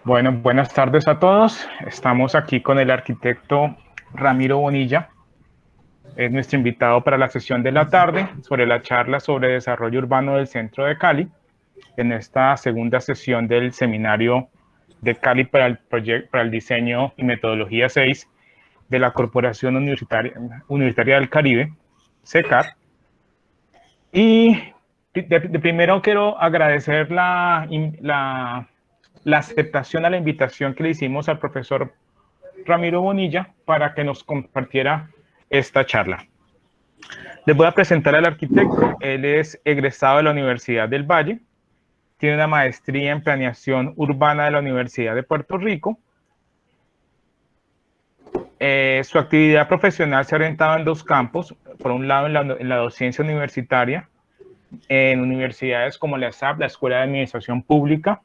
Bueno, buenas tardes a todos. Estamos aquí con el arquitecto Ramiro Bonilla. Es nuestro invitado para la sesión de la tarde sobre la charla sobre desarrollo urbano del centro de Cali, en esta segunda sesión del seminario de Cali para el diseño y metodología 6 de la Corporación Universitaria del Caribe, CECAR. Y de primero quiero agradecer la aceptación a la invitación que le hicimos al profesor Ramiro Bonilla para que nos compartiera esta charla. Les voy a presentar al arquitecto. Él es egresado de la Universidad del Valle, tiene una maestría en planeación urbana de la Universidad de Puerto Rico. Su actividad profesional se ha orientado en dos campos. Por un lado, en la docencia universitaria, en universidades como la ESAP, la Escuela de Administración Pública,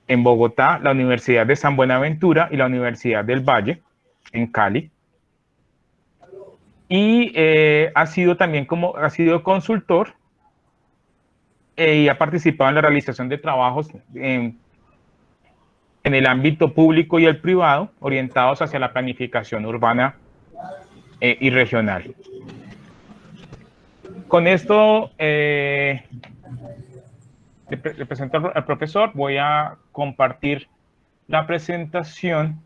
en Bogotá, la Universidad de San Buenaventura y la Universidad del Valle, en Cali. Y ha sido consultor y ha participado en la realización de trabajos en el ámbito público y el privado, orientados hacia la planificación urbana y regional. Con esto le presento al profesor. Voy a compartir la presentación.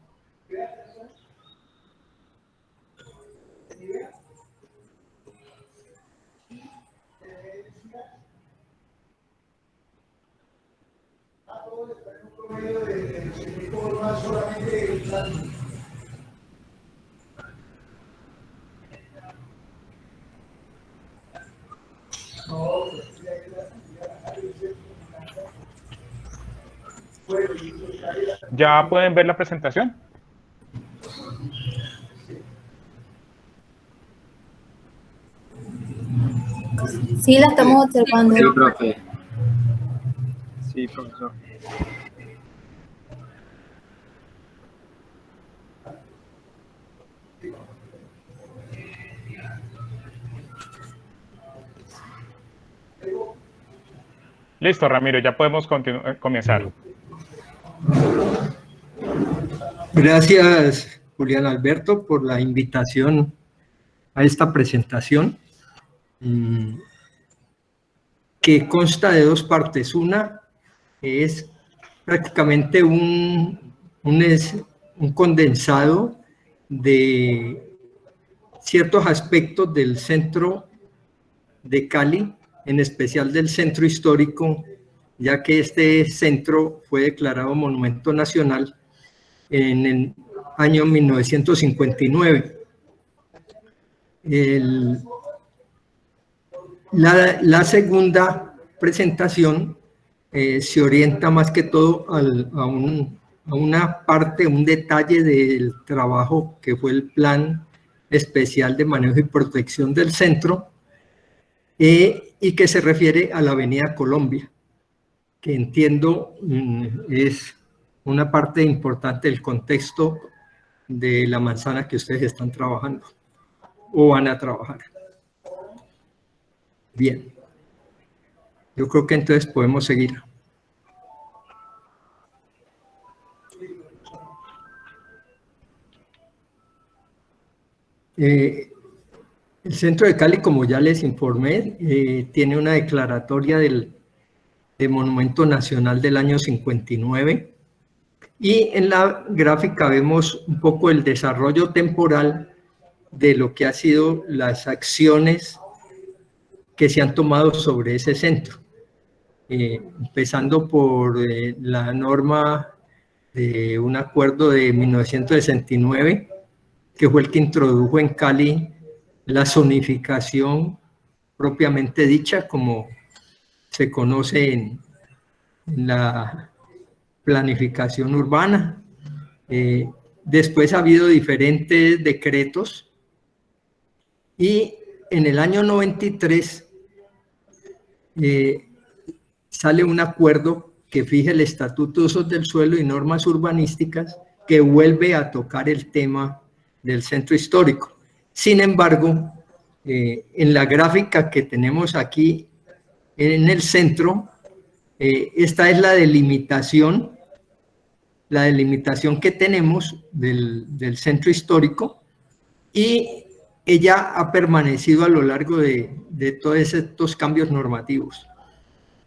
¿Ya pueden ver la presentación? Sí, la estamos observando. Sí, profe. Sí, profesor. Listo, Ramiro, ya podemos comenzar. Gracias, Julián Alberto, por la invitación a esta presentación, que consta de dos partes. Una es prácticamente un condensado de ciertos aspectos del centro de Cali, en especial del centro histórico, ya que este centro fue declarado Monumento Nacional en el año 1959. La segunda presentación se orienta más que todo a una parte, un detalle del trabajo que fue el Plan Especial de Manejo y Protección del Centro, y que se refiere a la Avenida Colombia, que entiendo es una parte importante del contexto de la manzana que ustedes están trabajando o van a trabajar. Bien, yo creo que entonces podemos seguir. El centro de Cali, como ya les informé, tiene una declaratoria de Monumento Nacional del año 59, y en la gráfica vemos un poco el desarrollo temporal de lo que han sido las acciones que se han tomado sobre ese centro, empezando por la norma de un acuerdo de 1969, que fue el que introdujo en Cali la zonificación propiamente dicha, como se conoce en la planificación urbana. Después ha habido diferentes decretos, y en el año 93 sale un acuerdo que fija el Estatuto de Usos del Suelo y normas urbanísticas, que vuelve a tocar el tema del centro histórico. Sin embargo, en la gráfica que tenemos aquí en el centro, Esta es la delimitación que tenemos del centro histórico, y ella ha permanecido a lo largo de todos estos cambios normativos.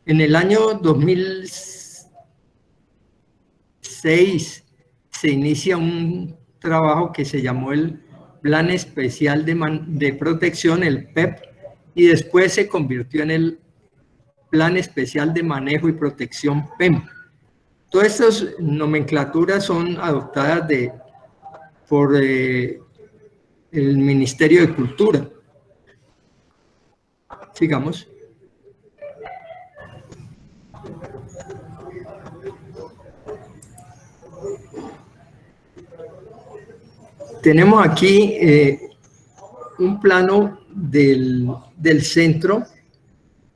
En el año 2006 se inicia un trabajo que se llamó el Plan Especial de Protección, el PEP, y después se convirtió en el Plan Especial de Manejo y Protección, PEM. Todas estas nomenclaturas son adoptadas por el Ministerio de Cultura. Sigamos. Tenemos aquí un plano del centro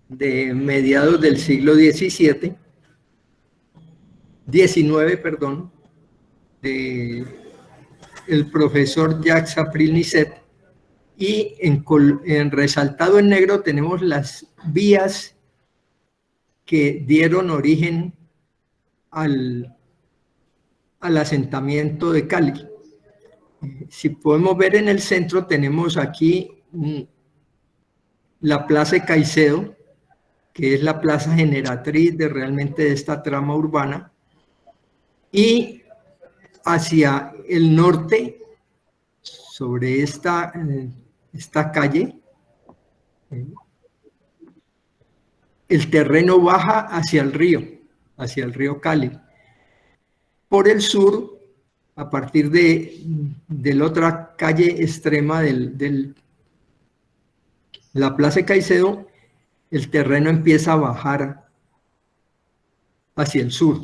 de mediados del siglo XIX, el profesor Jacques April-Nicet, y en resaltado en negro tenemos las vías que dieron origen al asentamiento de Cali. Si podemos ver en el centro, tenemos aquí la Plaza de Caicedo, que es la plaza generatriz de esta trama urbana, y hacia el norte, sobre esta calle, el terreno baja hacia el río Cali. Por el sur, a partir de la otra calle extrema de la Plaza de Caicedo, el terreno empieza a bajar hacia el sur.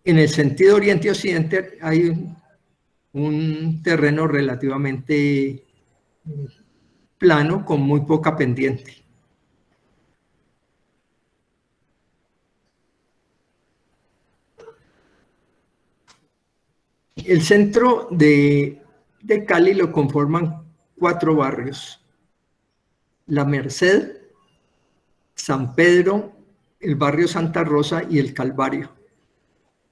En el sentido oriente-occidente hay un terreno relativamente plano, con muy poca pendiente. El centro de Cali lo conforman 4 barrios: La Merced, San Pedro, el barrio Santa Rosa y el Calvario.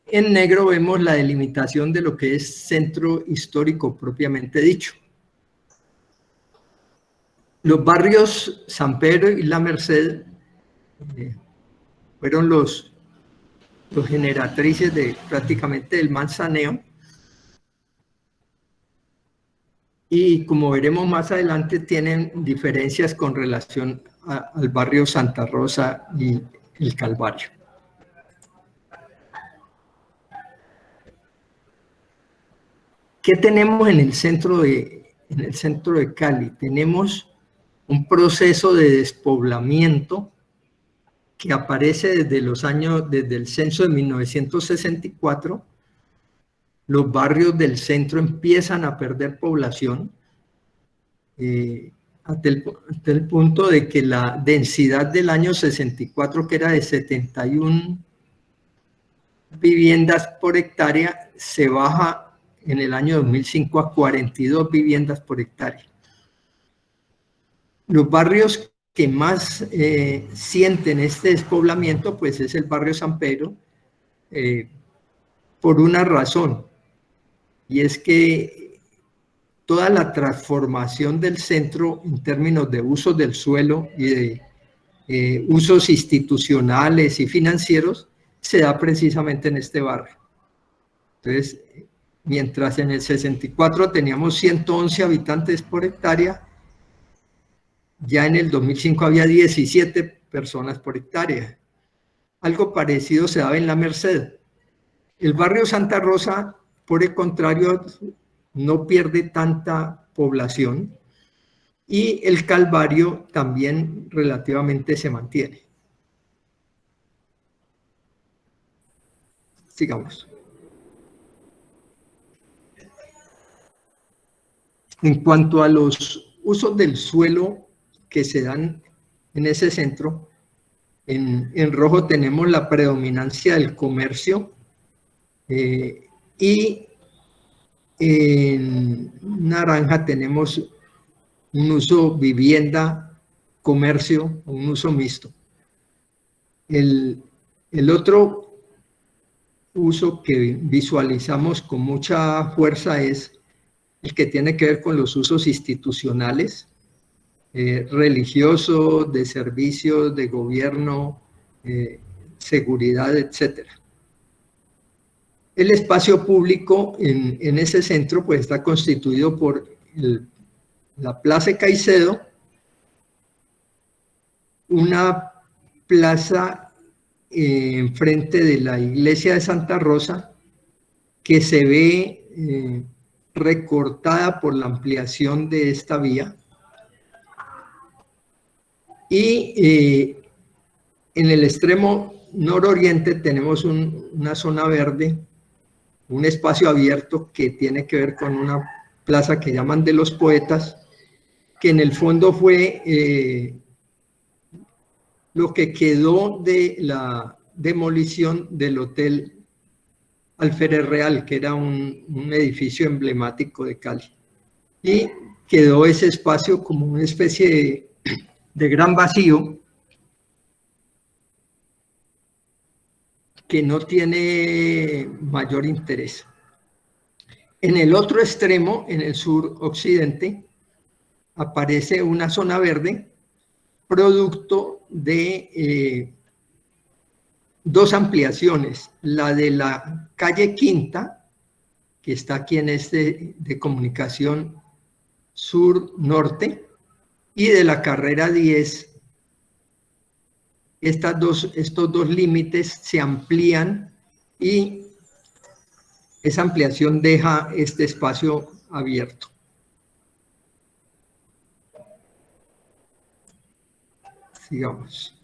En negro vemos la delimitación de lo que es centro histórico propiamente dicho. Los barrios San Pedro y La Merced fueron los generatrices de prácticamente del manzaneo, y como veremos más adelante tienen diferencias con relación al barrio Santa Rosa y el Calvario. ¿Qué tenemos en el centro de Cali? Tenemos un proceso de despoblamiento que aparece desde el censo de 1964. Los barrios del centro empiezan a perder población hasta el punto de que la densidad del año 64, que era de 71 viviendas por hectárea, se baja en el año 2005 a 42 viviendas por hectárea. Los barrios que más sienten este despoblamiento, pues es el barrio San Pedro, por una razón, y es que toda la transformación del centro en términos de usos del suelo y de usos institucionales y financieros se da precisamente en este barrio. Entonces, mientras en el 64 teníamos 111 habitantes por hectárea, ya en el 2005 había 17 personas por hectárea. Algo parecido se daba en La Merced. El barrio Santa Rosa, por el contrario, no pierde tanta población, y el Calvario también relativamente se mantiene. Sigamos. En cuanto a los usos del suelo que se dan en ese centro, en rojo tenemos la predominancia del comercio, y en naranja tenemos un uso vivienda, comercio, un uso mixto. El El otro uso que visualizamos con mucha fuerza es el que tiene que ver con los usos institucionales, religiosos, de servicios, de gobierno, seguridad, etc. El espacio público en ese centro pues, está constituido por la Plaza Caicedo, una plaza enfrente de la iglesia de Santa Rosa, que se ve recortada por la ampliación de esta vía. Y en el extremo nororiente tenemos una zona verde, un espacio abierto que tiene que ver con una plaza que llaman de los Poetas, que en el fondo fue lo que quedó de la demolición del Hotel Alférez Real, que era un edificio emblemático de Cali. Y quedó ese espacio como una especie de gran vacío que no tiene mayor interés. En el otro extremo, en el sur occidente, aparece una zona verde producto de dos ampliaciones, la de la calle Quinta, que está aquí en este de comunicación sur-norte, y de la carrera 10. Estos dos límites se amplían y esa ampliación deja este espacio abierto. Sigamos.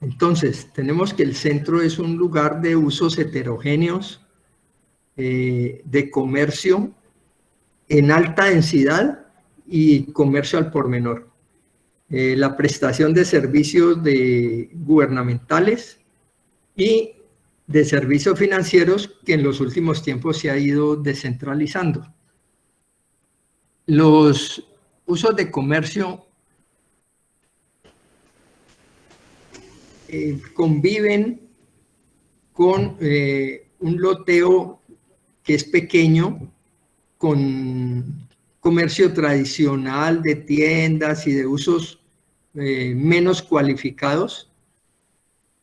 Entonces, tenemos que el centro es un lugar de usos heterogéneos, de comercio en alta densidad y comercio al por menor. La prestación de servicios gubernamentales y de servicios financieros que en los últimos tiempos se ha ido descentralizando. Los usos de comercio conviven con un loteo que es pequeño, con comercio tradicional de tiendas y de usos menos cualificados,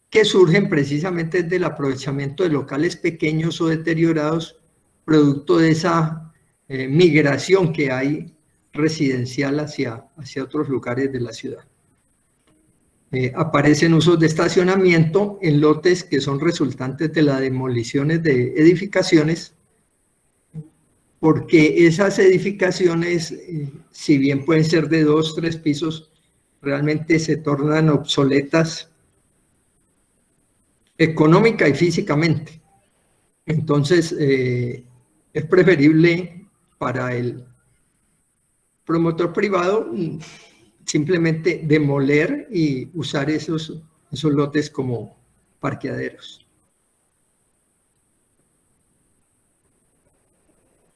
que surgen precisamente del aprovechamiento de locales pequeños o deteriorados, producto de esa migración que hay residencial hacia otros lugares de la ciudad. Aparecen usos de estacionamiento en lotes que son resultantes de las demoliciones de edificaciones, porque esas edificaciones, si bien pueden ser de 2 o 3 pisos, realmente se tornan obsoletas económica y físicamente. Entonces, es preferible para el promotor privado simplemente demoler y usar esos lotes como parqueaderos.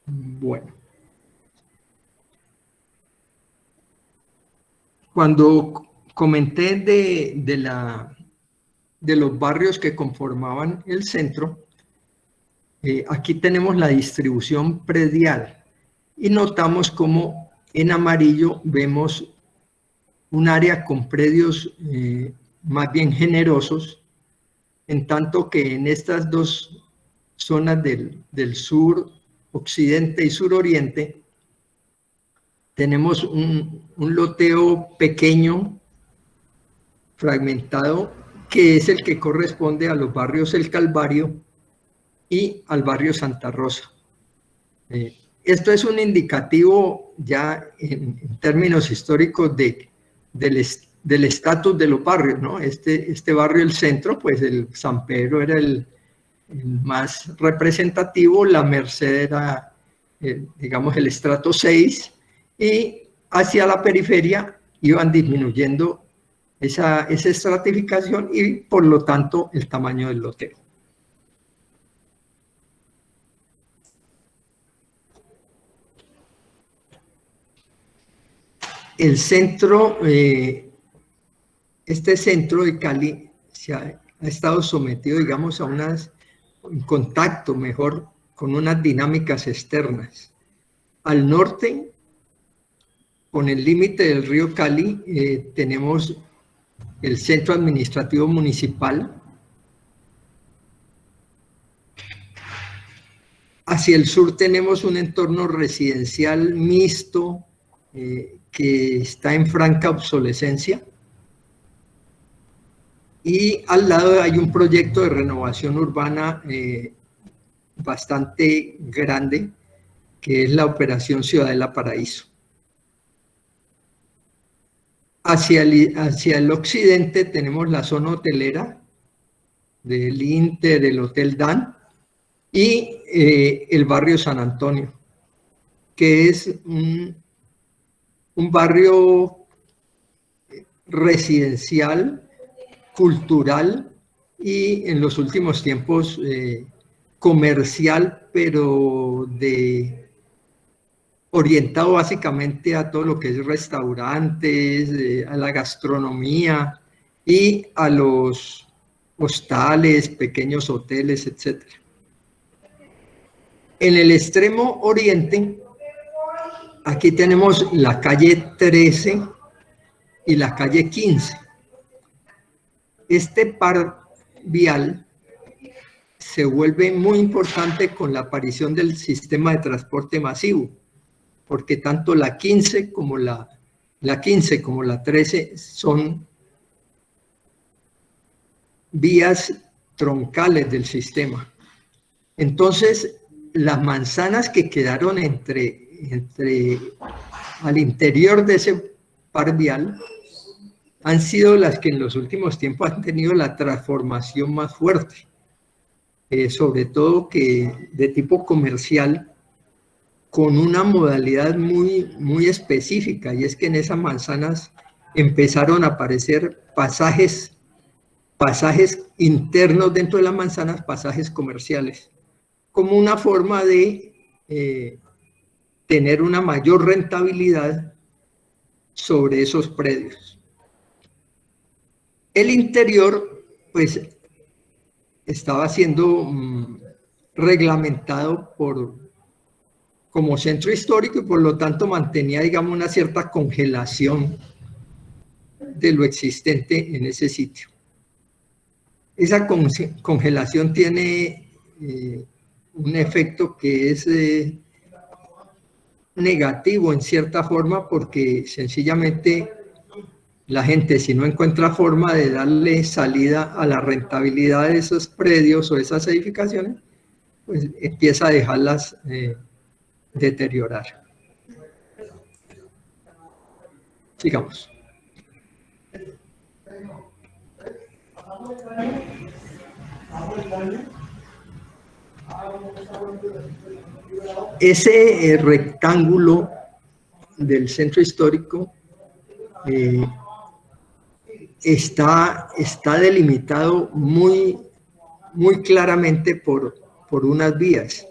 Bueno. Cuando comenté de los barrios que conformaban el centro, aquí tenemos la distribución predial y notamos cómo en amarillo vemos un área con predios más bien generosos, en tanto que en estas dos zonas del sur occidente y suroriente tenemos un loteo pequeño, fragmentado, que es el que corresponde a los barrios El Calvario y al barrio Santa Rosa. Esto es un indicativo ya en términos históricos del estatus de los barrios, ¿no? Este barrio, el centro, pues el San Pedro era el más representativo, la Merced era, digamos, el estrato 6, y hacia la periferia iban disminuyendo esa estratificación y, por lo tanto, el tamaño del loteo. El centro este centro de Cali ha estado sometido, digamos, a un contacto mejor con unas dinámicas externas. Al norte, con el límite del río Cali, tenemos el centro administrativo municipal. Hacia el sur tenemos un entorno residencial mixto que está en franca obsolescencia. Y al lado hay un proyecto de renovación urbana bastante grande, que es la Operación Ciudadela Paraíso. Hacia el occidente tenemos la zona hotelera del Inter, del Hotel Dan, y el barrio San Antonio, que es un barrio residencial, cultural y en los últimos tiempos comercial, pero orientado básicamente a todo lo que es restaurantes, a la gastronomía y a los hostales, pequeños hoteles, etc. En el extremo oriente, aquí tenemos la calle 13 y la calle 15. Este par vial se vuelve muy importante con la aparición del sistema de transporte masivo, porque tanto la 15 como la 13 son vías troncales del sistema. Entonces, las manzanas que quedaron al interior de ese par vial han sido las que en los últimos tiempos han tenido la transformación más fuerte, sobre todo que de tipo comercial, con una modalidad muy específica, y es que en esas manzanas empezaron a aparecer pasajes internos dentro de las manzanas, pasajes comerciales, como una forma de tener una mayor rentabilidad sobre esos predios. El interior, pues, estaba siendo reglamentado como centro histórico y por lo tanto mantenía, digamos, una cierta congelación de lo existente en ese sitio. Esa congelación tiene un efecto que es negativo en cierta forma, porque sencillamente la gente, si no encuentra forma de darle salida a la rentabilidad de esos predios o esas edificaciones, pues empieza a dejarlas deteriorar. Sigamos. Ese rectángulo del centro histórico está delimitado muy claramente por unas vías.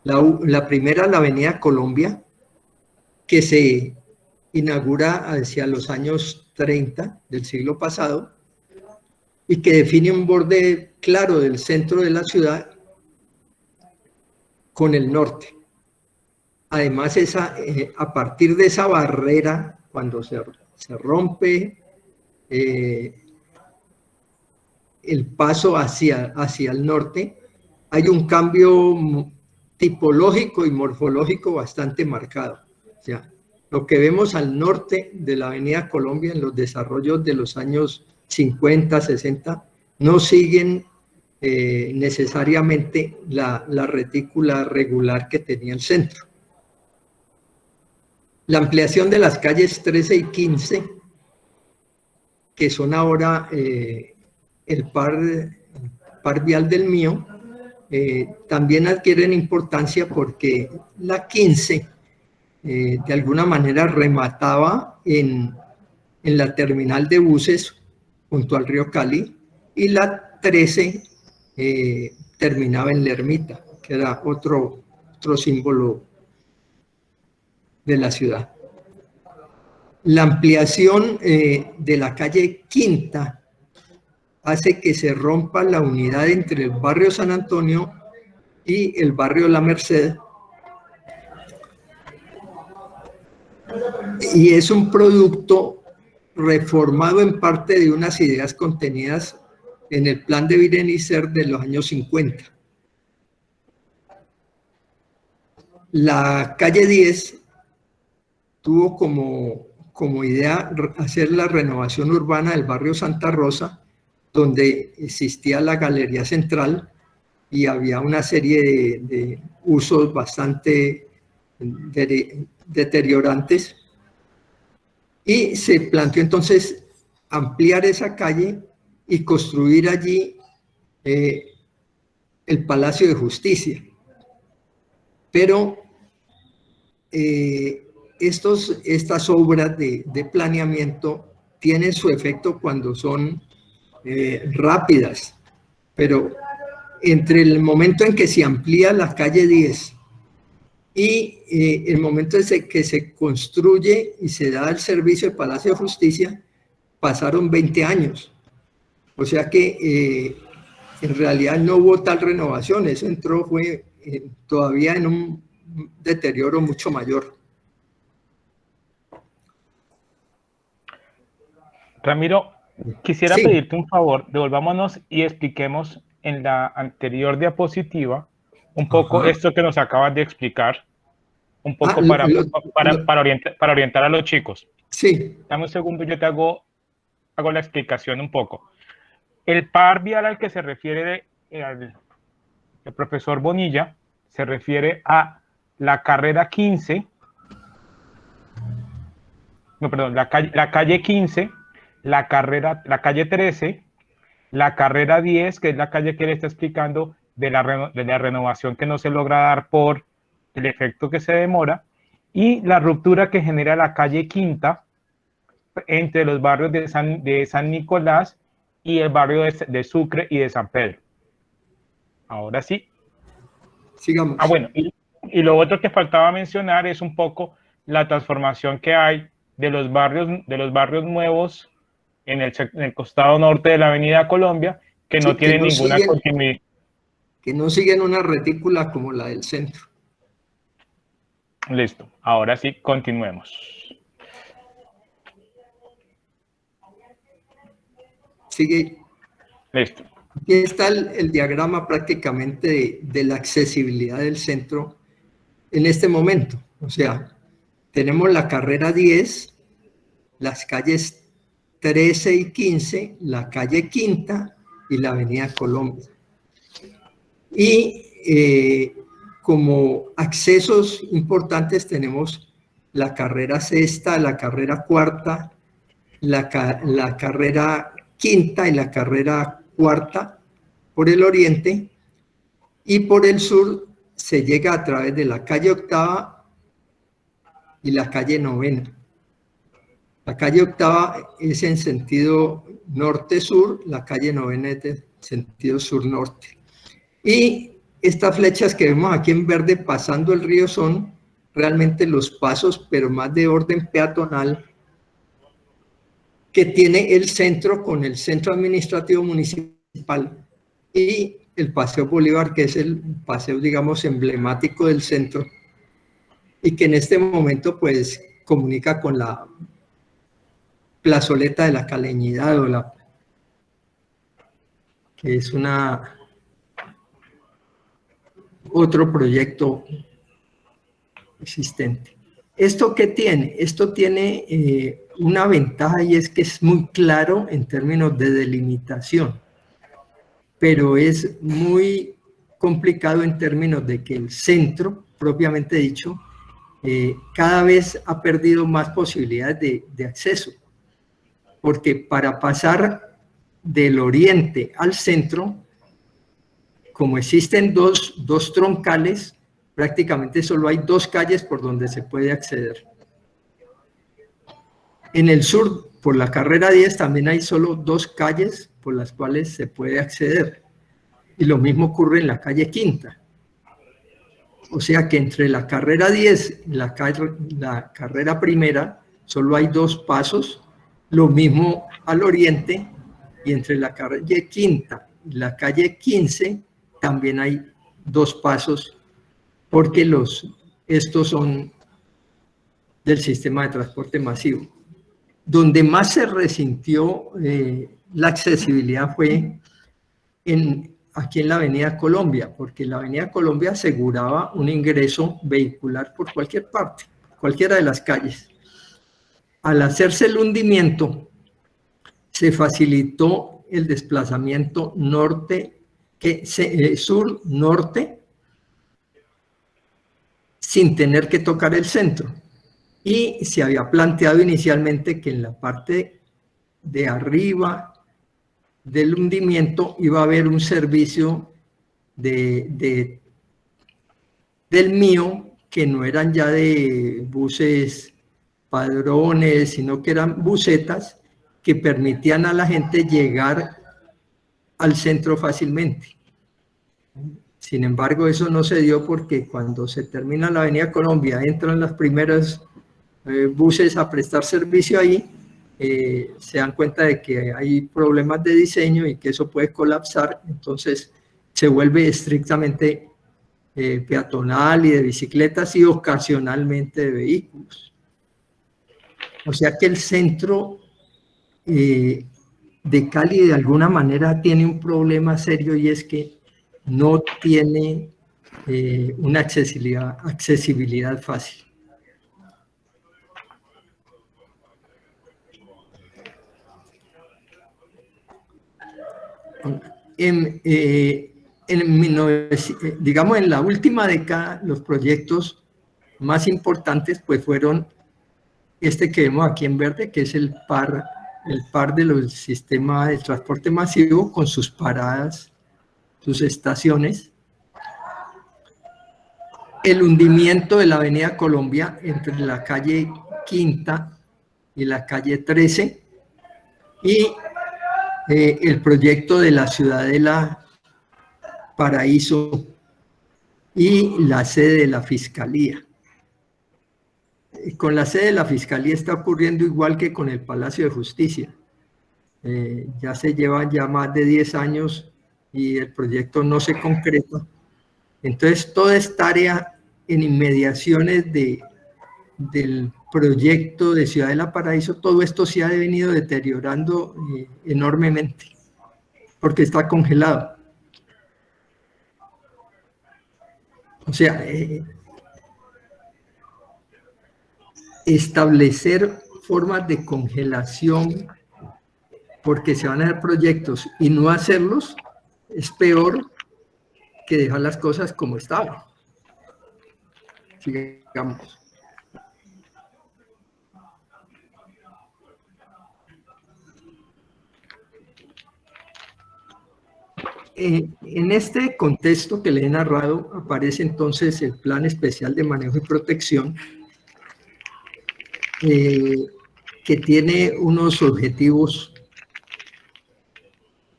La primera, la avenida Colombia, que se inaugura hacia los años 30 del siglo pasado y que define un borde claro del centro de la ciudad con el norte. Además, a partir de esa barrera, cuando se rompe el paso hacia el norte, hay un cambio tipológico y morfológico bastante marcado. O sea, lo que vemos al norte de la avenida Colombia en los desarrollos de los años 50, 60, no siguen necesariamente la retícula regular que tenía el centro. La ampliación de las calles 13 y 15, que son ahora el par vial del Mío, también adquieren importancia porque la 15 de alguna manera remataba en la terminal de buses junto al río Cali, y la 13 terminaba en la Ermita, que era otro símbolo de la ciudad. La ampliación de la calle Quinta hace que se rompa la unidad entre el barrio San Antonio y el barrio La Merced. Y es un producto reformado en parte de unas ideas contenidas en el plan de Birenicer de los años 50. La calle 10 tuvo como idea hacer la renovación urbana del barrio Santa Rosa, donde existía la Galería Central y había una serie de usos bastante deteriorantes. Y se planteó entonces ampliar esa calle y construir allí el Palacio de Justicia. Pero estas obras de planeamiento tienen su efecto cuando son rápidas, pero entre el momento en que se amplía la calle 10 y el momento en que se construye y se da el servicio del Palacio de Justicia, pasaron 20 años. O sea que en realidad no hubo tal renovación, eso fue todavía en un deterioro mucho mayor. Ramiro, quisiera pedirte un favor, devolvámonos y expliquemos en la anterior diapositiva un poco esto que nos acabas de explicar, un poco para orientar a los chicos. Sí. Dame un segundo, yo te hago la explicación un poco. El par vial al que se refiere el profesor Bonilla se refiere a la carrera 15, no, perdón, la calle 15, la calle 13, la carrera 10, que es la calle que él está explicando de la renovación que no se logra dar por el efecto que se demora, y la ruptura que genera la calle Quinta entre los barrios de San Nicolás y el barrio de Sucre y de San Pedro. Ahora sí. Sigamos. Bueno, y lo otro que faltaba mencionar es un poco la transformación que hay de los barrios nuevos en el costado norte de la Avenida Colombia, que no tienen ninguna continuidad. Que no siguen una retícula como la del centro. Listo, ahora sí, continuemos. Sigue. Listo. Aquí está el diagrama prácticamente de la accesibilidad del centro en este momento. O sea, tenemos la carrera 10, las calles 13 y 15, la calle Quinta y la Avenida Colombia. Y como accesos importantes tenemos la carrera sexta, la carrera cuarta, la carrera quinta y la carrera cuarta por el oriente, y por el sur se llega a través de la calle octava y la calle novena. La calle octava es en sentido norte-sur, la calle novena es en sentido sur-norte. Y estas flechas que vemos aquí en verde pasando el río son realmente los pasos, pero más de orden peatonal, que tiene el centro con el centro administrativo municipal y el Paseo Bolívar, que es el paseo, digamos, emblemático del centro y que en este momento pues comunica con la plazoleta de la Caleñidad, que es otro proyecto existente. ¿Esto qué tiene? Esto tiene una ventaja, y es que es muy claro en términos de delimitación, pero es muy complicado en términos de que el centro, propiamente dicho, cada vez ha perdido más posibilidades de acceso, porque para pasar del oriente al centro, como existen dos troncales, prácticamente solo hay 2 calles por donde se puede acceder. En el sur, por la carrera 10, también hay solo 2 calles por las cuales se puede acceder. Y lo mismo ocurre en la calle Quinta. O sea que entre la carrera 10 y la carrera primera solo hay 2 pasos, lo mismo al oriente, y entre la calle Quinta y la calle 15 también hay 2 pasos, porque estos son del sistema de transporte masivo. Donde más se resintió la accesibilidad fue aquí en la Avenida Colombia, porque la Avenida Colombia aseguraba un ingreso vehicular por cualquier parte, cualquiera de las calles. Al hacerse el hundimiento, se facilitó el desplazamiento sur-norte sin tener que tocar el centro. Y se había planteado inicialmente que en la parte de arriba del hundimiento iba a haber un servicio del mío, que no eran ya de buses padrones, sino que eran busetas que permitían a la gente llegar al centro fácilmente. Sin embargo, eso no se dio porque cuando se termina la Avenida Colombia, entran las primeras buses a prestar servicio ahí, se dan cuenta de que hay problemas de diseño y que eso puede colapsar, entonces se vuelve estrictamente peatonal y de bicicletas y ocasionalmente de vehículos. O sea que el centro de Cali de alguna manera tiene un problema serio, y es que no tiene una accesibilidad fácil. Digamos, en la última década, los proyectos más importantes pues fueron este que vemos aquí en verde, que es el par de los sistemas de transporte masivo con sus paradas, sus estaciones. El hundimiento de la Avenida Colombia entre la calle Quinta y la calle 13, y el proyecto de la Ciudadela Paraíso y la sede de la Fiscalía. Con la sede de la Fiscalía está ocurriendo igual que con el Palacio de Justicia. Ya se llevan ya más de 10 años y el proyecto no se concreta. Entonces, toda esta área en inmediaciones del proyecto de Ciudadela Paraíso, todo esto se ha venido deteriorando enormemente, porque está congelado. O sea, establecer formas de congelación porque se van a hacer proyectos y no hacerlos es peor que dejar las cosas como estaban. Sigamos. En este contexto que le he narrado, aparece entonces el Plan Especial de Manejo y Protección, que tiene unos objetivos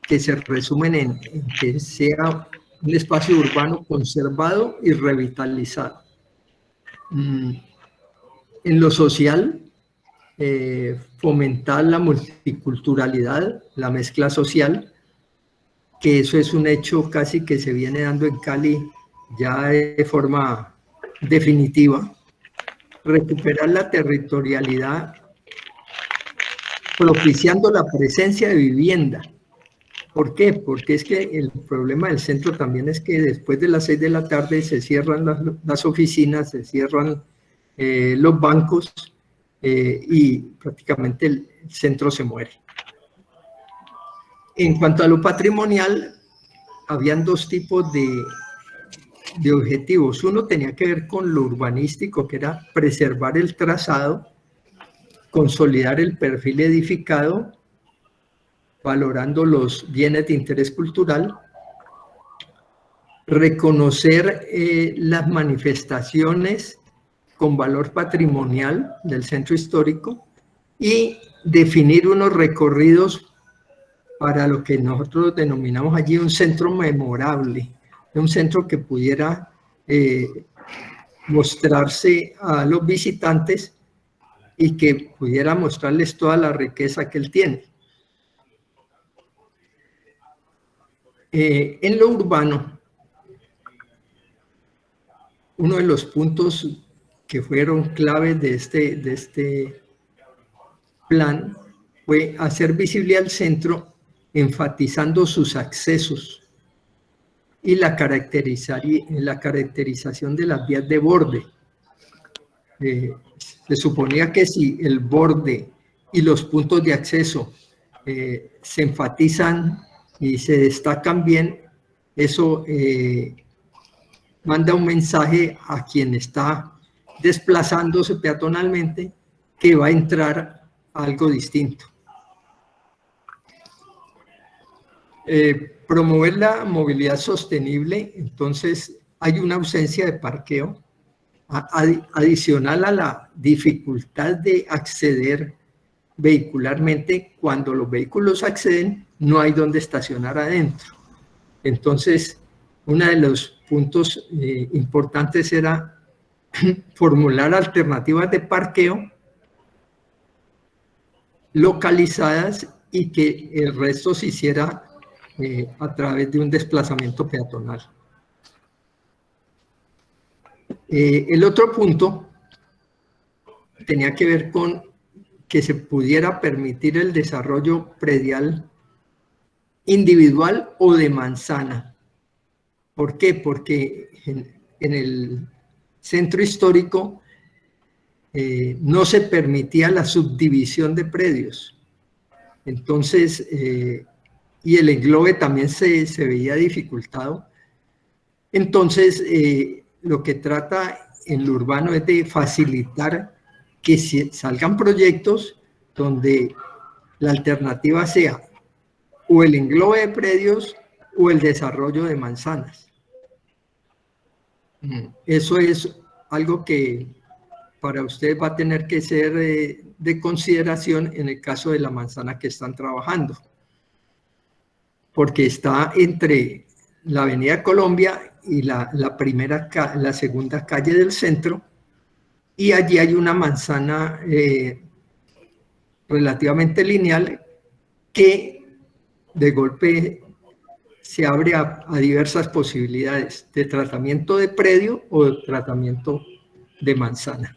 que se resumen en que sea un espacio urbano conservado y revitalizado. En lo social, fomentar la multiculturalidad, la mezcla social, que eso es un hecho casi que se viene dando en Cali ya de forma definitiva. Recuperar la territorialidad, propiciando la presencia de vivienda. ¿Por qué? Porque es que el problema del centro también es que después de las 6 de la tarde se cierran las oficinas, se cierran los bancos y prácticamente el centro se muere. En cuanto a lo patrimonial, habían 2 tipos de objetivos. Uno tenía que ver con lo urbanístico, que era preservar el trazado, consolidar el perfil edificado, valorando los bienes de interés cultural, reconocer las manifestaciones con valor patrimonial del centro histórico y definir unos recorridos para lo que nosotros denominamos allí un centro memorable, un centro que pudiera mostrarse a los visitantes y que pudiera mostrarles toda la riqueza que él tiene. En lo urbano, uno de los puntos que fueron claves de este plan fue hacer visible al centro, enfatizando sus accesos y la caracterización de las vías de borde. Se suponía que si el borde y los puntos de acceso se enfatizan y se destacan bien, eso manda un mensaje a quien está desplazándose peatonalmente que va a entrar algo distinto. Promover la movilidad sostenible, entonces hay una ausencia de parqueo, adicional a la dificultad de acceder vehicularmente. Cuando los vehículos acceden, no hay donde estacionar adentro. Entonces, uno de los puntos importantes era formular alternativas de parqueo localizadas y que el resto se hiciera a través de un desplazamiento peatonal. El otro punto tenía que ver con que se pudiera permitir el desarrollo predial individual o de manzana. ¿Por qué? Porque en el centro histórico no se permitía la subdivisión de predios. Entonces, y el englobe también se veía dificultado. Entonces, lo que trata en lo urbano es de facilitar que salgan proyectos donde la alternativa sea o el englobe de predios o el desarrollo de manzanas. Eso es algo que para ustedes va a tener que ser de consideración en el caso de la manzana que están trabajando, porque está entre la Avenida Colombia y la segunda calle del centro, y allí hay una manzana relativamente lineal que de golpe se abre a diversas posibilidades de tratamiento de predio o de tratamiento de manzana.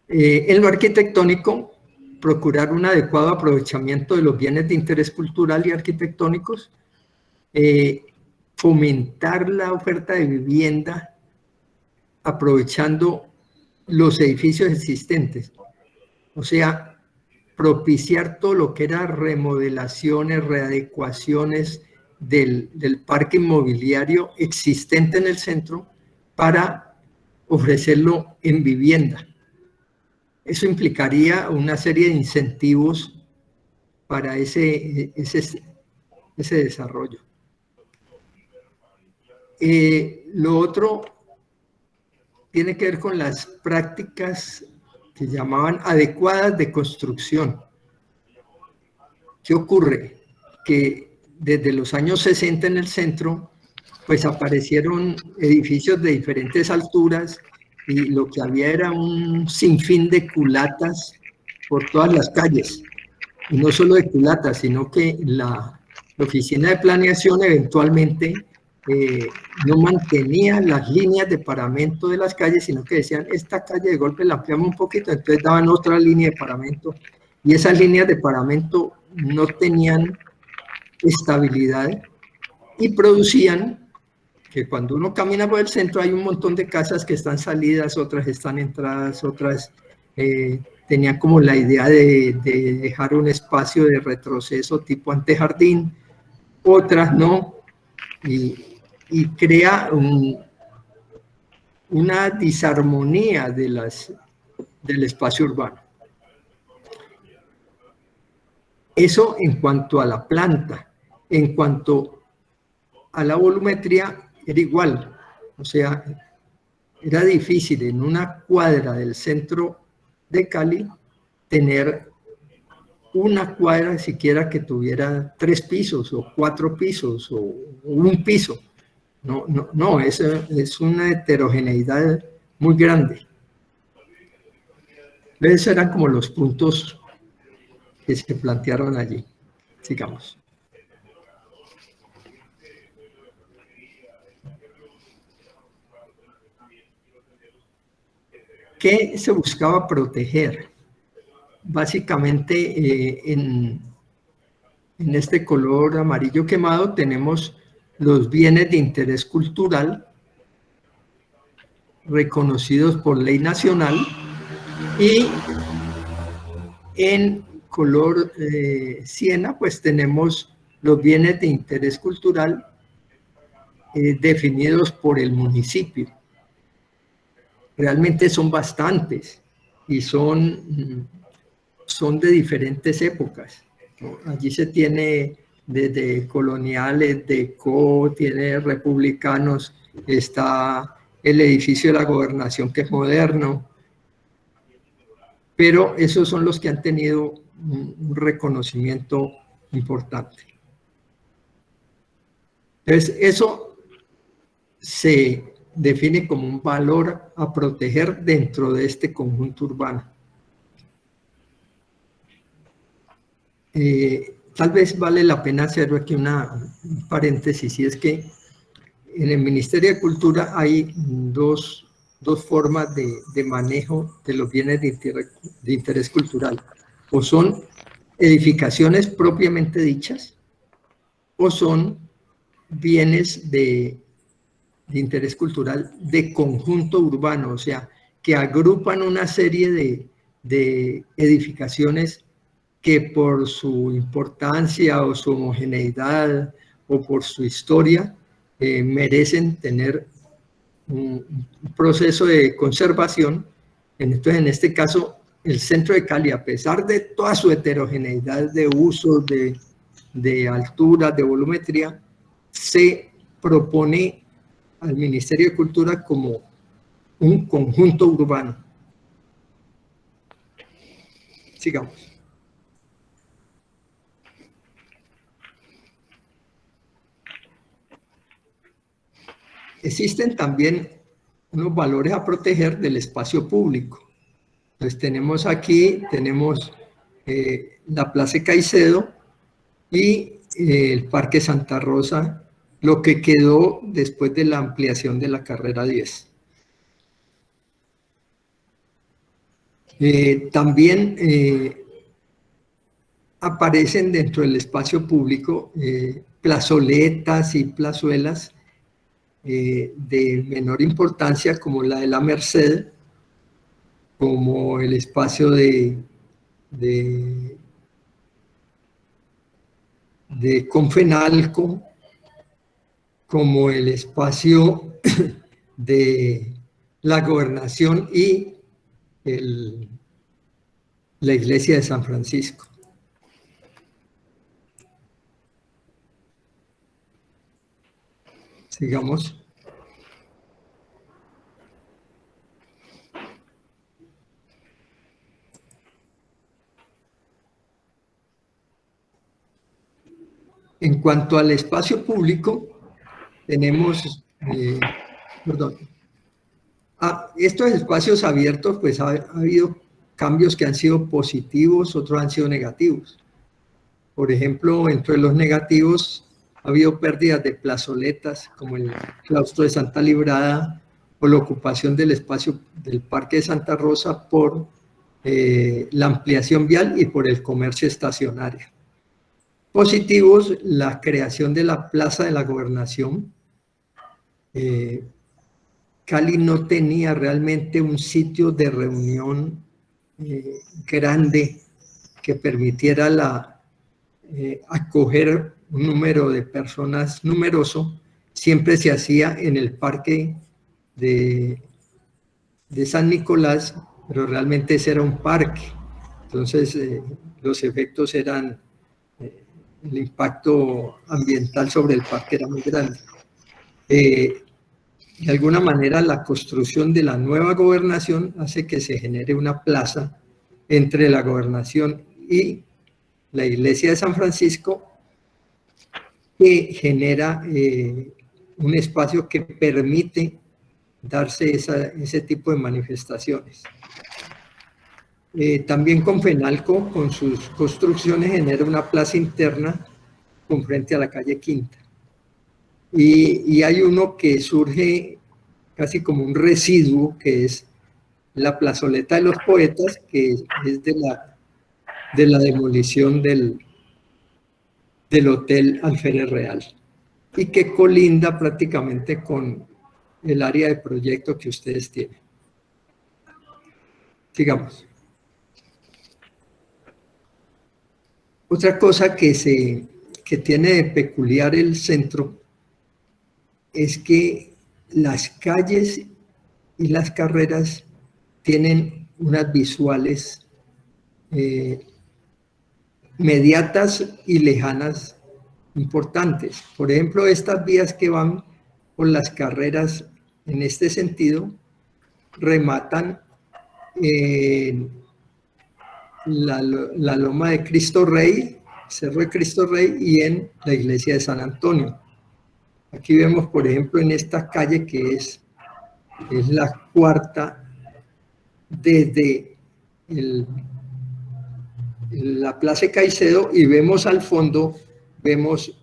En lo arquitectónico, procurar un adecuado aprovechamiento de los bienes de interés cultural y arquitectónicos, fomentar la oferta de vivienda aprovechando los edificios existentes, o sea, propiciar todo lo que era remodelaciones, readecuaciones del parque inmobiliario existente en el centro para ofrecerlo en vivienda. Eso implicaría una serie de incentivos para ese desarrollo. Lo otro tiene que ver con las prácticas que llamaban adecuadas de construcción. ¿Qué ocurre? Que desde los años 60 en el centro, pues aparecieron edificios de diferentes alturas y lo que había era un sinfín de culatas por todas las calles. Y no solo de culatas, sino que la oficina de planeación eventualmente no mantenía las líneas de paramento de las calles, sino que decían, esta calle de golpe la ampliamos un poquito, entonces daban otra línea de paramento, y esas líneas de paramento no tenían estabilidad y producían que cuando uno camina por el centro hay un montón de casas que están salidas, otras están entradas, otras tenían como la idea de dejar un espacio de retroceso tipo antejardín, otras no, y crea una disarmonía del espacio urbano. Eso en cuanto a la planta. En cuanto a la volumetría, era igual. O sea, era difícil en una cuadra del centro de Cali tener una cuadra siquiera que tuviera 3 pisos o 4 pisos o 1 piso. No, es una heterogeneidad muy grande. Esos eran como los puntos que se plantearon allí. Sigamos. ¿Qué se buscaba proteger? Básicamente, en este color amarillo quemado tenemos los bienes de interés cultural reconocidos por ley nacional, y en color siena pues tenemos los bienes de interés cultural definidos por el municipio. Realmente son bastantes y son de diferentes épocas, ¿no? Allí se tiene desde coloniales, tiene republicanos, está el edificio de la gobernación, que es moderno, pero esos son los que han tenido un reconocimiento importante. Entonces, eso se define como un valor a proteger dentro de este conjunto urbano. Tal vez vale la pena hacer aquí un paréntesis, y es que en el Ministerio de Cultura hay dos formas de manejo de los bienes de interés cultural. O son edificaciones propiamente dichas, o son bienes de interés cultural de conjunto urbano, o sea, que agrupan una serie de edificaciones que por su importancia o su homogeneidad o por su historia merecen tener un proceso de conservación. Entonces, en este caso, el centro de Cali, a pesar de toda su heterogeneidad de usos, de altura, de volumetría, se propone al Ministerio de Cultura como un conjunto urbano. Sigamos. Existen también unos valores a proteger del espacio público. Entonces tenemos aquí, la Plaza Caicedo y el Parque Santa Rosa, lo que quedó después de la ampliación de la carrera 10. También aparecen dentro del espacio público plazoletas y plazuelas de menor importancia, como la de la Merced, como el espacio de Confenalco, como el espacio de la Gobernación y la iglesia de San Francisco. Sigamos. En cuanto al espacio público, tenemos, estos espacios abiertos, pues ha habido cambios que han sido positivos, otros han sido negativos. Por ejemplo, entre los negativos ha habido pérdidas de plazoletas, como el claustro de Santa Librada, o la ocupación del espacio del Parque de Santa Rosa por la ampliación vial y por el comercio estacionario. Positivos, la creación de la Plaza de la Gobernación. Cali no tenía realmente un sitio de reunión grande que permitiera acoger un número de personas numeroso. Siempre se hacía en el Parque de San Nicolás, pero realmente ese era un parque. Entonces, los efectos eran... el impacto ambiental sobre el parque era muy grande. De alguna manera, la construcción de la nueva gobernación hace que se genere una plaza entre la gobernación y la iglesia de San Francisco, que genera un espacio que permite darse ese tipo de manifestaciones. También con Fenalco, con sus construcciones, genera una plaza interna con frente a la calle Quinta. Y hay uno que surge casi como un residuo, que es la plazoleta de los poetas, que es de la demolición del Hotel Alférez Real, y que colinda prácticamente con el área de proyecto que ustedes tienen. Sigamos. Otra cosa que tiene de peculiar el centro es que las calles y las carreras tienen unas visuales mediatas y lejanas importantes. Por ejemplo, estas vías que van por las carreras en este sentido rematan en la Loma de Cristo Rey, Cerro de Cristo Rey, y en la iglesia de San Antonio. Aquí vemos, por ejemplo, en esta calle que es la cuarta desde la Plaza Caicedo, y vemos al fondo, vemos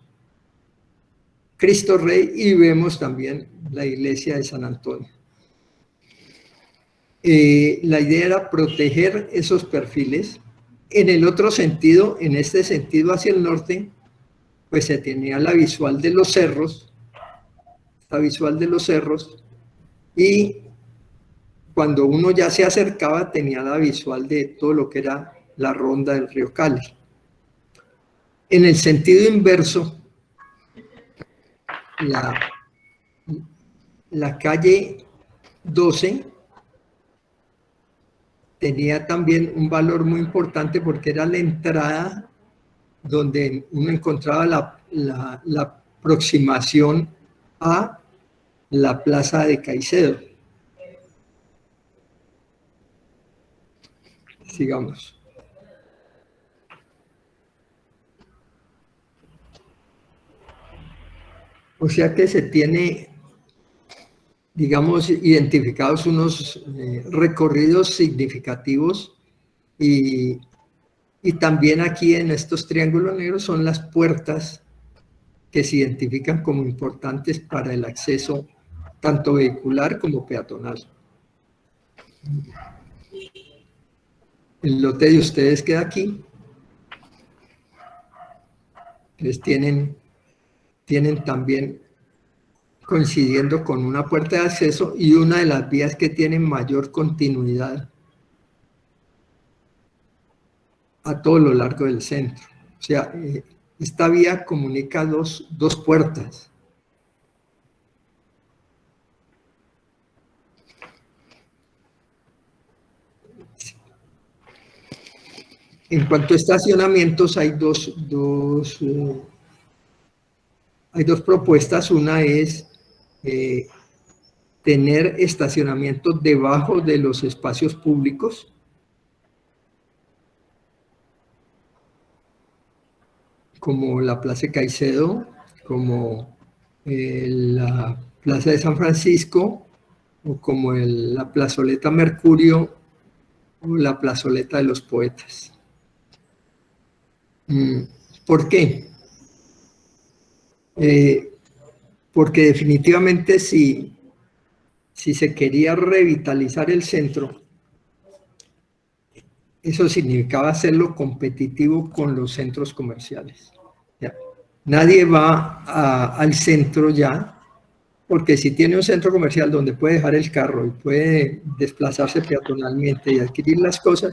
Cristo Rey y vemos también la iglesia de San Antonio. La idea era proteger esos perfiles. En el otro sentido, en este sentido hacia el norte, pues se tenía la visual de los cerros, la visual de los cerros, y cuando uno ya se acercaba tenía la visual de todo lo que era la ronda del río Cali. En el sentido inverso, la calle 12 tenía también un valor muy importante porque era la entrada donde uno encontraba la aproximación a la Plaza de Caicedo. Sigamos. O sea que se tiene, digamos, identificados unos recorridos significativos, y también aquí en estos triángulos negros son las puertas que se identifican como importantes para el acceso tanto vehicular como peatonal. El lote de ustedes queda aquí. Entonces tienen también, coincidiendo con una puerta de acceso y una de las vías que tienen mayor continuidad a todo lo largo del centro. O sea, esta vía comunica dos puertas. En cuanto a estacionamientos, hay dos propuestas. Una es tener estacionamientos debajo de los espacios públicos, como la Plaza Caicedo, como la Plaza de San Francisco, o como la Plazoleta Mercurio, o la Plazoleta de los Poetas. ¿Por qué? Porque definitivamente si se quería revitalizar el centro, eso significaba hacerlo competitivo con los centros comerciales. ¿Ya? Nadie va al centro ya, porque si tiene un centro comercial donde puede dejar el carro y puede desplazarse peatonalmente y adquirir las cosas,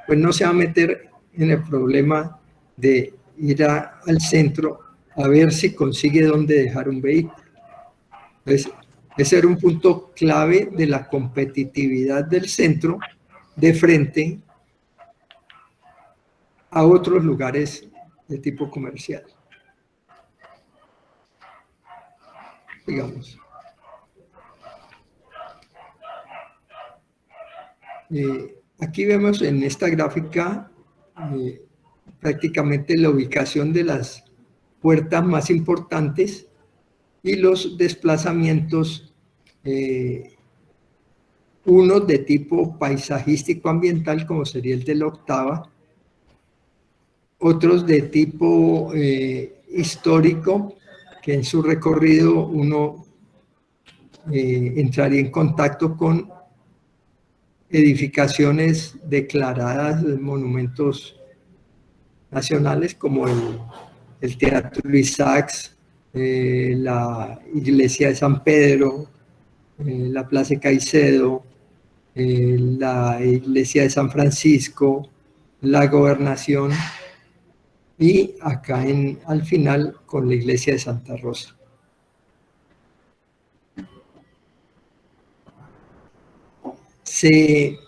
pues no se va a meter en el problema de ir al centro a ver si consigue dónde dejar un vehículo. Entonces, ese era un punto clave de la competitividad del centro de frente a otros lugares de tipo comercial. Digamos. Aquí vemos en esta gráfica prácticamente la ubicación de las puertas más importantes y los desplazamientos unos de tipo paisajístico ambiental, como sería el de la octava, otros de tipo histórico, que en su recorrido uno entraría en contacto con edificaciones declaradas monumentos nacionales, como el Teatro Isaacs, la Iglesia de San Pedro, la Plaza de Caicedo, la Iglesia de San Francisco, la Gobernación, y acá al final con la Iglesia de Santa Rosa. Se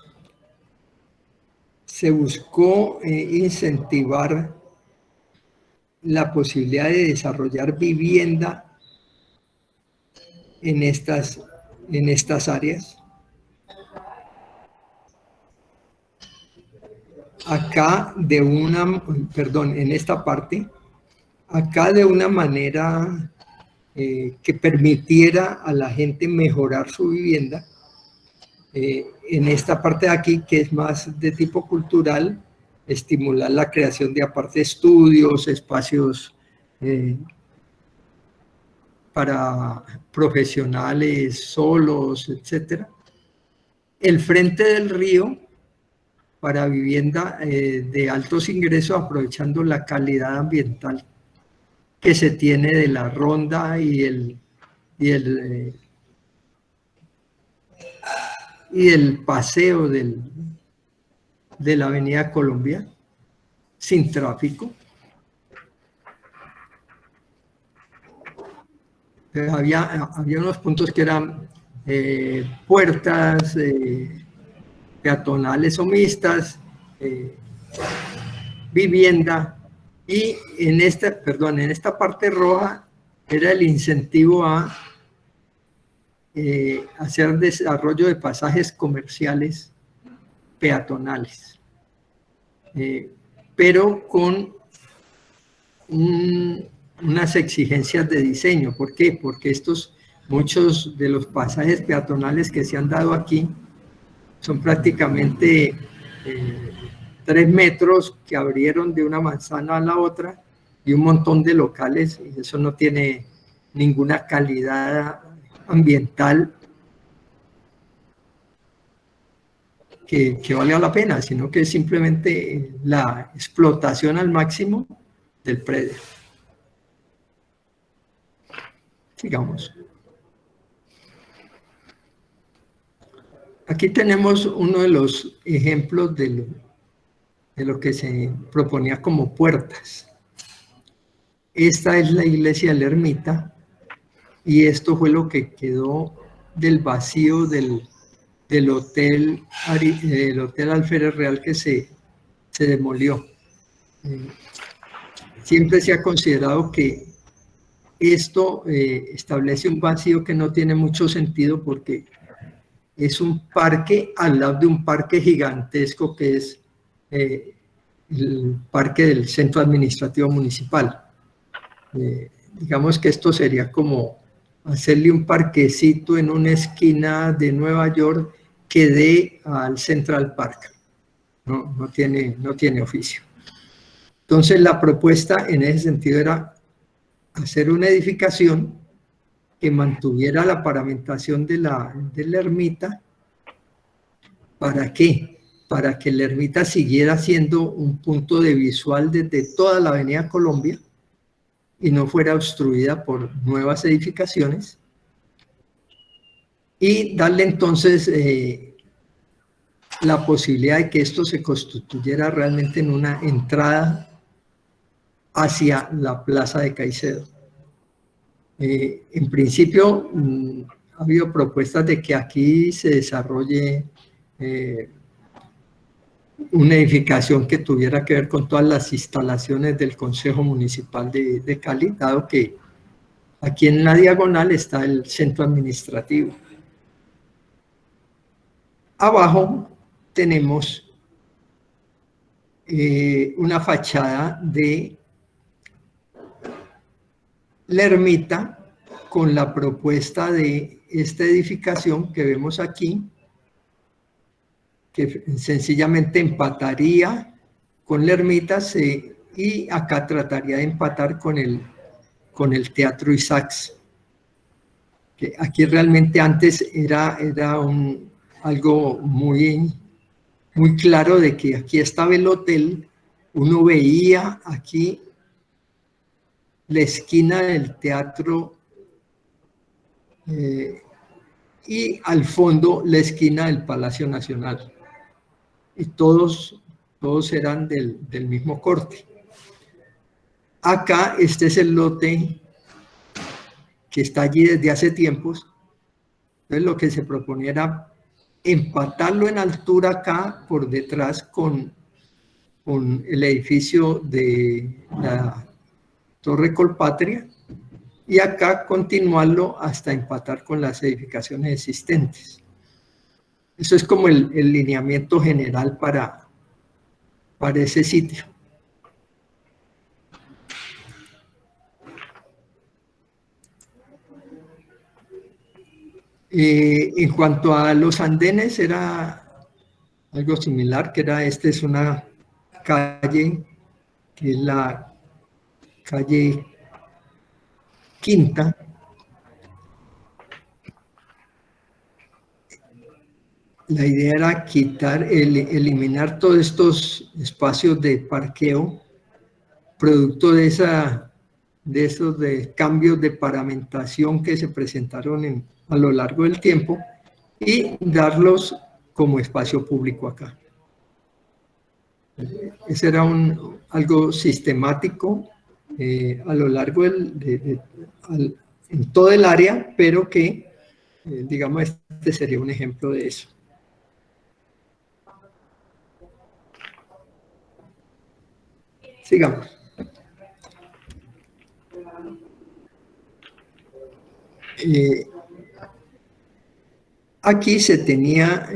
buscó incentivar la posibilidad de desarrollar vivienda en estas áreas. Acá en esta parte, acá de una manera que permitiera a la gente mejorar su vivienda. En esta parte de aquí, que es más de tipo cultural, estimular la creación de aparte estudios, espacios para profesionales solos, etc. El frente del río para vivienda de altos ingresos, aprovechando la calidad ambiental que se tiene de la ronda y el paseo de la Avenida Colombia, sin tráfico. Había unos puntos que eran puertas peatonales o mixtas, vivienda, y en esta parte roja era el incentivo a hacer desarrollo de pasajes comerciales peatonales, pero con unas exigencias de diseño. ¿Por qué? Porque muchos de los pasajes peatonales que se han dado aquí son prácticamente 3 metros que abrieron de una manzana a la otra, y un montón de locales, y eso no tiene ninguna calidad ambiental que valga la pena, sino que es simplemente la explotación al máximo del predio. Sigamos. Aquí tenemos uno de los ejemplos de lo que se proponía como puertas. Esta es la iglesia de la Ermita, y esto fue lo que quedó del vacío del hotel Alférez Real, que se demolió. Siempre se ha considerado que esto establece un vacío que no tiene mucho sentido, porque es un parque al lado de un parque gigantesco que es el parque del Centro Administrativo Municipal. Digamos que esto sería como hacerle un parquecito en una esquina de Nueva York que dé al Central Park. No tiene oficio. Entonces la propuesta en ese sentido era hacer una edificación que mantuviera la paramentación de la ermita. ¿Para qué? Para que la ermita siguiera siendo un punto de visual desde toda la Avenida Colombia y no fuera obstruida por nuevas edificaciones, y darle entonces la posibilidad de que esto se constituyera realmente en una entrada hacia la Plaza de Caicedo. En principio ha habido propuestas de que aquí se desarrolle una edificación que tuviera que ver con todas las instalaciones del Consejo Municipal de Cali, dado que aquí en la diagonal está el centro administrativo. Abajo tenemos una fachada de la ermita con la propuesta de esta edificación que vemos aquí, que sencillamente empataría con la ermita y acá trataría de empatar con el Teatro Isaacs. Que aquí realmente antes era algo muy claro de que aquí estaba el hotel, uno veía aquí la esquina del teatro y al fondo la esquina del Palacio Nacional. Y todos eran del mismo corte. Acá este es el lote que está allí desde hace tiempos. Entonces lo que se proponía era empatarlo en altura acá por detrás con el edificio de la Torre Colpatria y acá continuarlo hasta empatar con las edificaciones existentes. Eso es como el lineamiento general para ese sitio. En cuanto a los andenes, era algo similar, que era, esta es una calle, que es la calle Quinta. La idea era eliminar todos estos espacios de parqueo, producto de esos cambios de paramentación que se presentaron a lo largo del tiempo, y darlos como espacio público acá. Ese era algo sistemático a lo largo en todo el área, pero que, digamos, este sería un ejemplo de eso. Sigamos. Aquí se tenía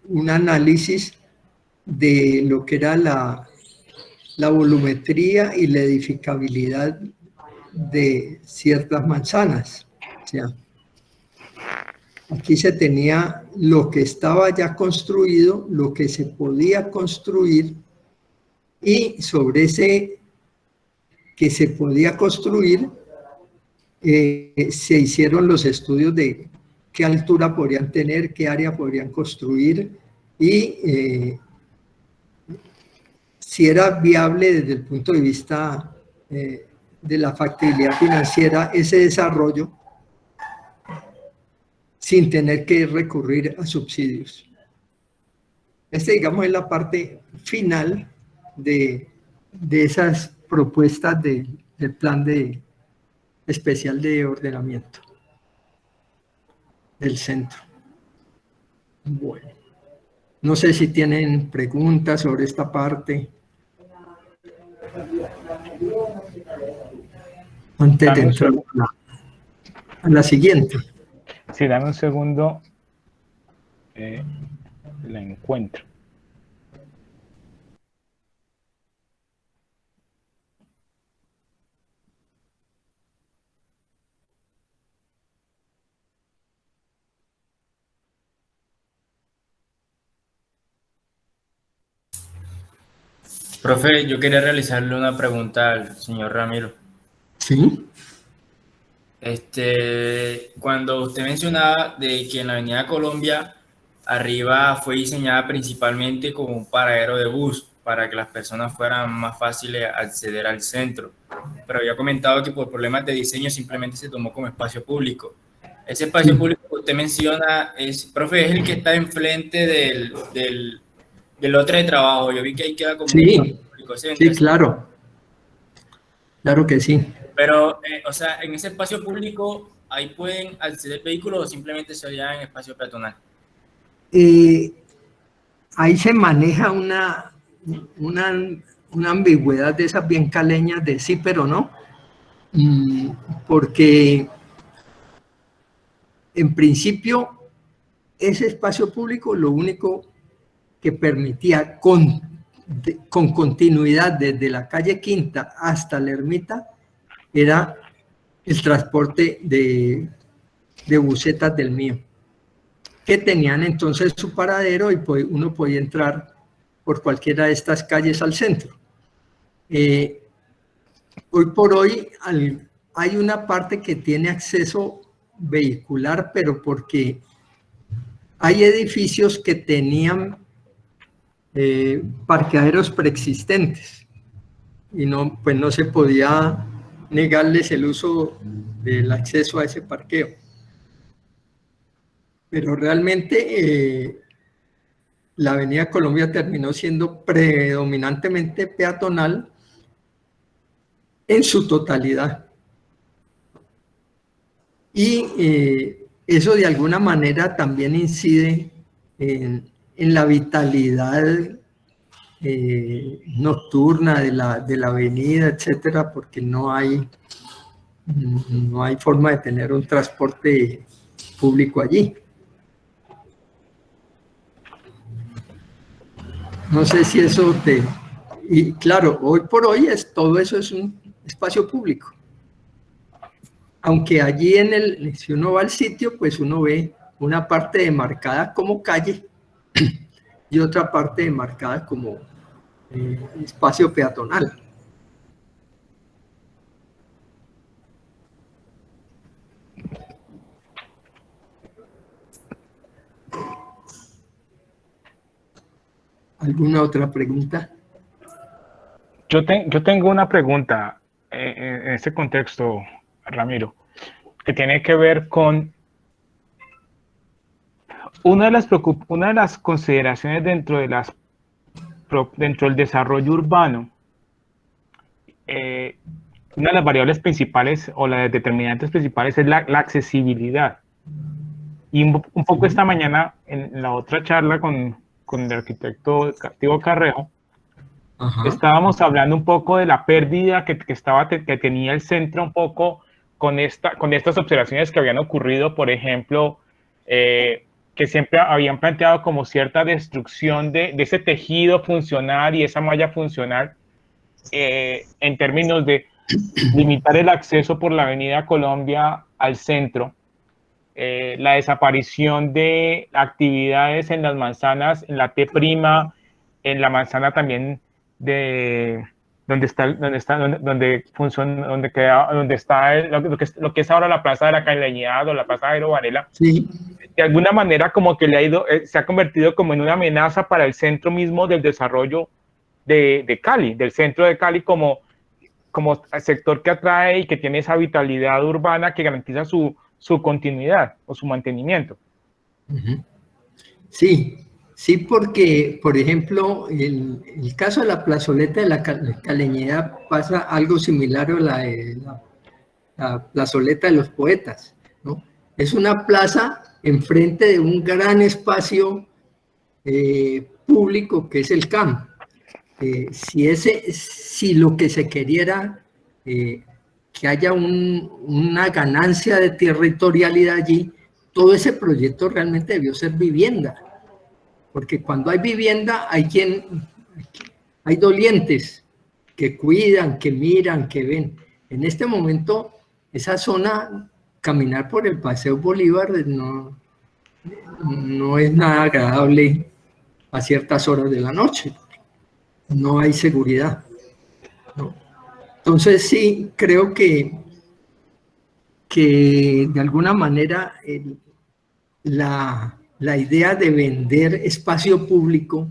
un análisis de lo que era la volumetría y la edificabilidad de ciertas manzanas. O sea, aquí se tenía lo que estaba ya construido, lo que se podía construir, y sobre ese que se podía construir se hicieron los estudios de qué altura podrían tener, qué área podrían construir y si era viable desde el punto de vista de la factibilidad financiera ese desarrollo sin tener que recurrir a subsidios. Digamos, es la parte final de esas propuestas del plan especial de ordenamiento del centro. Bueno, no sé si tienen preguntas sobre esta parte. Antes de entrar a la siguiente. Sí, dame un segundo. La encuentro. Profe, yo quería realizarle una pregunta al señor Ramiro. Sí. Cuando usted mencionaba de que en la Avenida Colombia arriba fue diseñada principalmente como un paradero de bus para que las personas fueran más fáciles a acceder al centro, pero había comentado que por problemas de diseño simplemente se tomó como espacio público. Ese espacio público que usted menciona profe, es el que está enfrente del lote de trabajo. Yo vi que ahí queda como sí, un público, ¿sí? Sí, claro. Claro que sí. Pero, o sea, en ese espacio público, ¿ahí pueden acceder vehículos o simplemente sería en espacio peatonal? Ahí se maneja una ambigüedad de esas bien caleñas de sí, pero no. Porque, en principio, ese espacio público lo único que permitía con continuidad desde la calle Quinta hasta la ermita era el transporte de busetas del mío. que tenían entonces su paradero y uno podía entrar por cualquiera de estas calles al centro. Hoy por hoy hay una parte que tiene acceso vehicular, pero porque hay edificios que tenían parqueaderos preexistentes y pues no se podía negarles el uso del acceso a ese parqueo. Pero realmente la Avenida Colombia terminó siendo predominantemente peatonal en su totalidad. Y eso de alguna manera también incide en la vitalidad nocturna de la avenida, etcétera, porque no hay forma de tener un transporte público allí. No sé si eso y claro, hoy por hoy todo eso es un espacio público. Aunque allí si uno va al sitio, pues uno ve una parte demarcada como calle y otra parte demarcada como espacio peatonal. ¿Alguna otra pregunta? Yo tengo una pregunta en este contexto, Ramiro, que tiene que ver con una de las consideraciones dentro del desarrollo urbano. Una de las variables principales o las determinantes principales es la accesibilidad. Y un poco esta mañana, en la otra charla con el arquitecto Tiago Carrejo, estábamos hablando un poco de la pérdida que tenía el centro un poco con estas observaciones que habían ocurrido, por ejemplo, que siempre habían planteado como cierta destrucción de ese tejido funcional y esa malla funcional en términos de limitar el acceso por la Avenida Colombia al centro, la desaparición de actividades en las manzanas, en la T', en la manzana también donde está lo que es ahora la Plaza de la Cañeñidad o la Plaza de Jairo Varela. Sí. De alguna manera como que se ha convertido como en una amenaza para el centro mismo del desarrollo de Cali, del centro de Cali como sector que atrae y que tiene esa vitalidad urbana que garantiza su continuidad o su mantenimiento. Sí, porque, por ejemplo, el caso de la plazoleta de la Caleñeda pasa algo similar a la plazoleta de los poetas, ¿no? Es una plaza enfrente de un gran público que es el CAM. Si lo que se queriera que haya una ganancia de territorialidad allí, todo ese proyecto realmente debió ser vivienda, porque cuando hay vivienda hay dolientes que cuidan, que miran, que ven. En este momento, esa zona, caminar por el Paseo Bolívar no es nada agradable a ciertas horas de la noche. No hay seguridad, ¿no? Entonces sí, creo que de alguna manera la idea de vender espacio público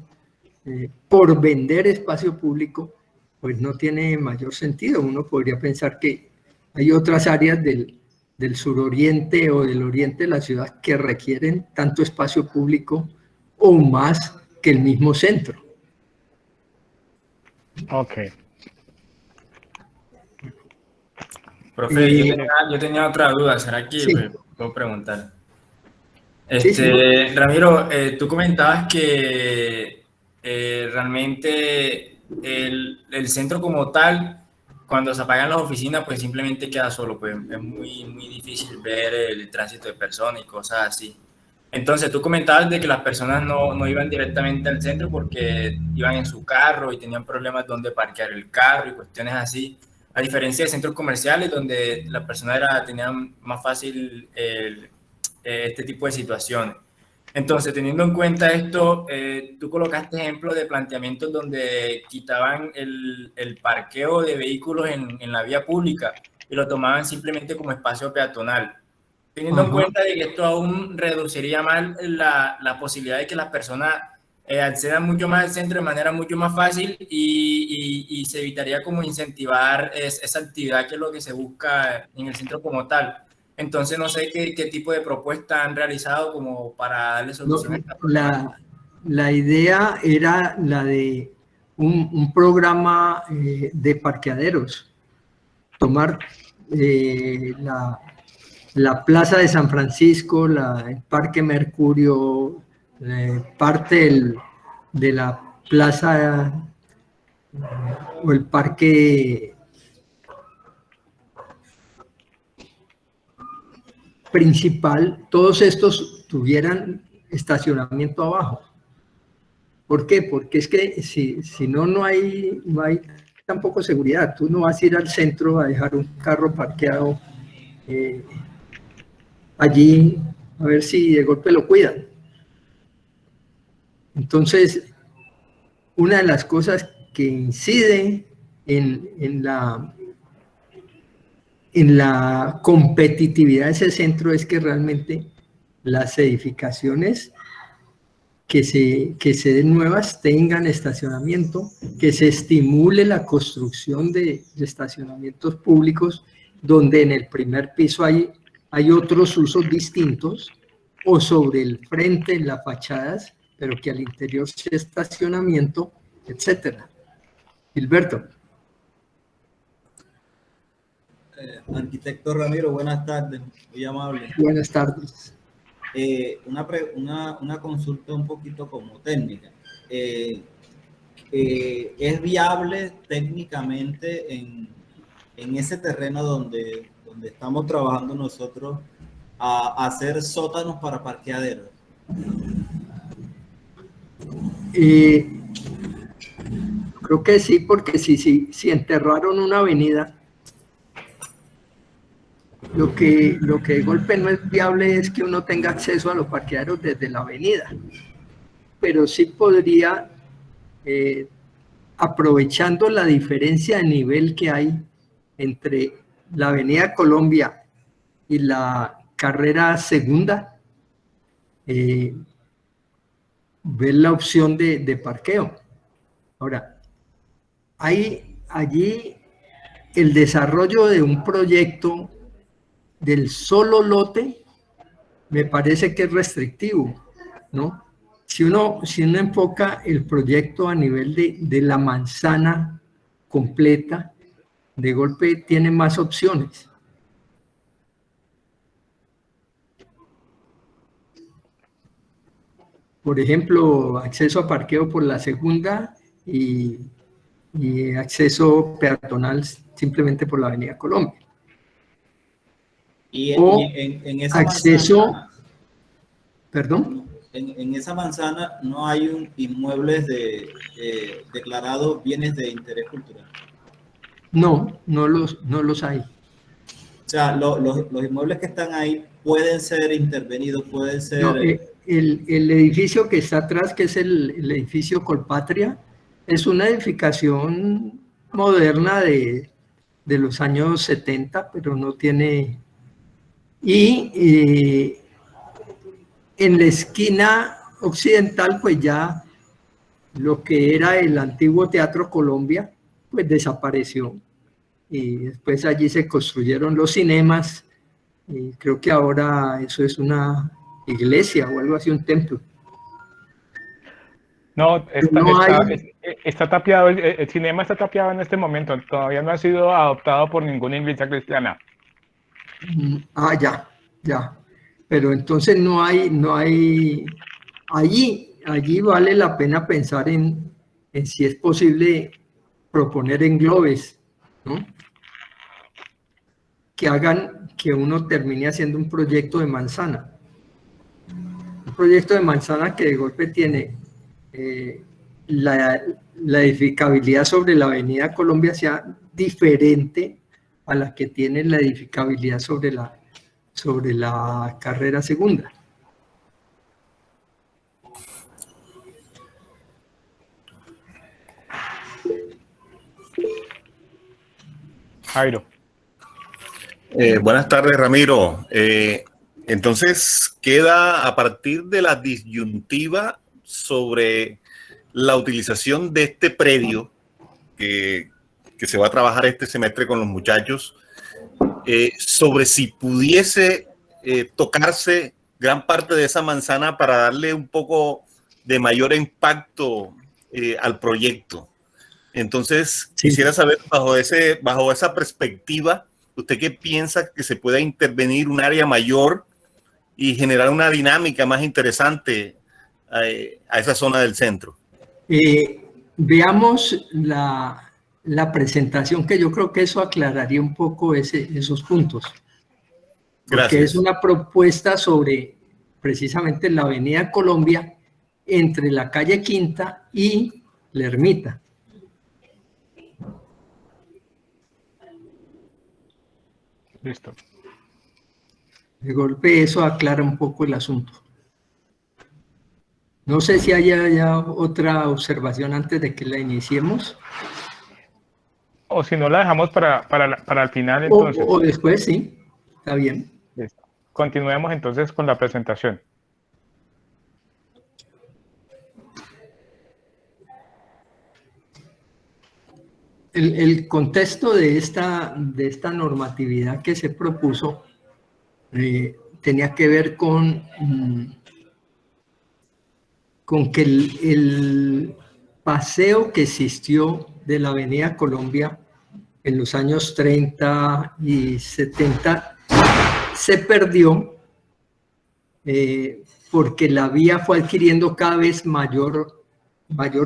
por vender espacio público, pues no tiene mayor sentido. Uno podría pensar que hay otras áreas del suroriente o del oriente de la ciudad que requieren tanto espacio público o más que el mismo centro. Ok. Profe, yo tenía otra duda, ¿será que sí puedo preguntar? Sí. Ramiro, tú comentabas que realmente el centro como tal, cuando se apagan las oficinas, pues simplemente queda solo, pues es muy difícil ver el tránsito de personas y cosas así. Entonces, tú comentabas de que las personas no iban directamente al centro porque iban en su carro y tenían problemas donde parquear el carro y cuestiones así. A diferencia de centros comerciales donde las personas tenían más fácil este tipo de situaciones. Entonces, teniendo en cuenta esto, tú colocaste ejemplos de planteamientos donde quitaban el parqueo de vehículos en la vía pública y lo tomaban simplemente como espacio peatonal. Teniendo en Ajá. cuenta de que esto aún reduciría más la posibilidad de que las personas accedan mucho más al centro de manera mucho más fácil y se evitaría como incentivar esa actividad que es lo que se busca en el centro como tal. Entonces, no sé qué tipo de propuesta han realizado como para darle No, solución a esta problemática. la idea era la de un programa de parqueaderos, tomar la Plaza de San Francisco, el Parque Mercurio, parte de la plaza o el parque principal, todos estos tuvieran estacionamiento abajo. ¿Por qué? Porque es que si no, no hay tampoco seguridad. Tú no vas a ir al centro a dejar un carro parqueado allí a ver si de golpe lo cuidan. Entonces, una de las cosas que incide en la competitividad de ese centro es que realmente las edificaciones que se den nuevas tengan estacionamiento, que se estimule la construcción de estacionamientos públicos donde en el primer piso hay otros usos distintos, o sobre el frente, en las fachadas, pero que al interior sea estacionamiento, etcétera. Gilberto. Arquitecto Ramiro, buenas tardes, muy amable. Buenas tardes. Una consulta un poquito como técnica. ¿Es viable técnicamente en ese terreno donde estamos trabajando nosotros a hacer sótanos para parqueaderos? Creo que sí, porque si enterraron una avenida, lo que de golpe no es viable es que uno tenga acceso a los parqueaderos desde la avenida, pero sí podría, aprovechando la diferencia de nivel que hay entre la avenida Colombia y la carrera segunda, ver la opción de parqueo. Ahora, hay allí el desarrollo de un proyecto del solo lote, me parece que es restrictivo, ¿no? Si uno enfoca el proyecto a nivel de la manzana completa, de golpe tiene más opciones. Por ejemplo, acceso a parqueo por la segunda y acceso peatonal simplemente por la avenida Colombia. Y o en esa acceso, manzana, perdón. En esa manzana no hay inmuebles declarados bienes de interés cultural. No los hay. O sea, los inmuebles que están ahí pueden ser intervenidos, pueden ser... No, el edificio que está atrás, que es el edificio Colpatria, es una edificación moderna de los años 70, pero no tiene... Y en la esquina occidental, pues ya lo que era el antiguo Teatro Colombia, pues desapareció. Y después allí se construyeron los cinemas, y creo que ahora eso es una iglesia o algo así, un templo. No, está tapiado, el cinema está tapiado en este momento, todavía no ha sido adoptado por ninguna iglesia cristiana. Ya. Pero entonces no hay, allí vale la pena pensar en si es posible proponer englobes, ¿no? Que hagan que uno termine haciendo un proyecto de manzana. Un proyecto de manzana que de golpe tiene la edificabilidad sobre la avenida Colombia sea diferente a la que tiene la edificabilidad sobre la carrera segunda. Jairo. Buenas tardes, Ramiro. Entonces, queda a partir de la disyuntiva sobre la utilización de este predio que se va a trabajar este semestre con los muchachos, sobre si pudiese tocarse gran parte de esa manzana para darle un poco de mayor impacto al proyecto. Entonces, Sí. quisiera saber bajo esa perspectiva, ¿usted qué piensa que se pueda intervenir un área mayor y generar una dinámica más interesante a esa zona del centro? Veamos la presentación, que yo creo que eso aclararía un poco esos puntos. Porque Gracias. es una propuesta sobre precisamente la Avenida Colombia entre la calle Quinta y la Ermita. Listo. De golpe eso aclara un poco el asunto. No sé si haya ya otra observación antes de que la iniciemos. O si no, la dejamos para el final, O, entonces. o después, sí. Está bien. Listo. Continuemos entonces con la presentación. El contexto de esta normatividad que se propuso tenía que ver con que el paseo que existió de la Avenida Colombia en los años 30 y 70 se perdió porque la vía fue adquiriendo cada vez mayor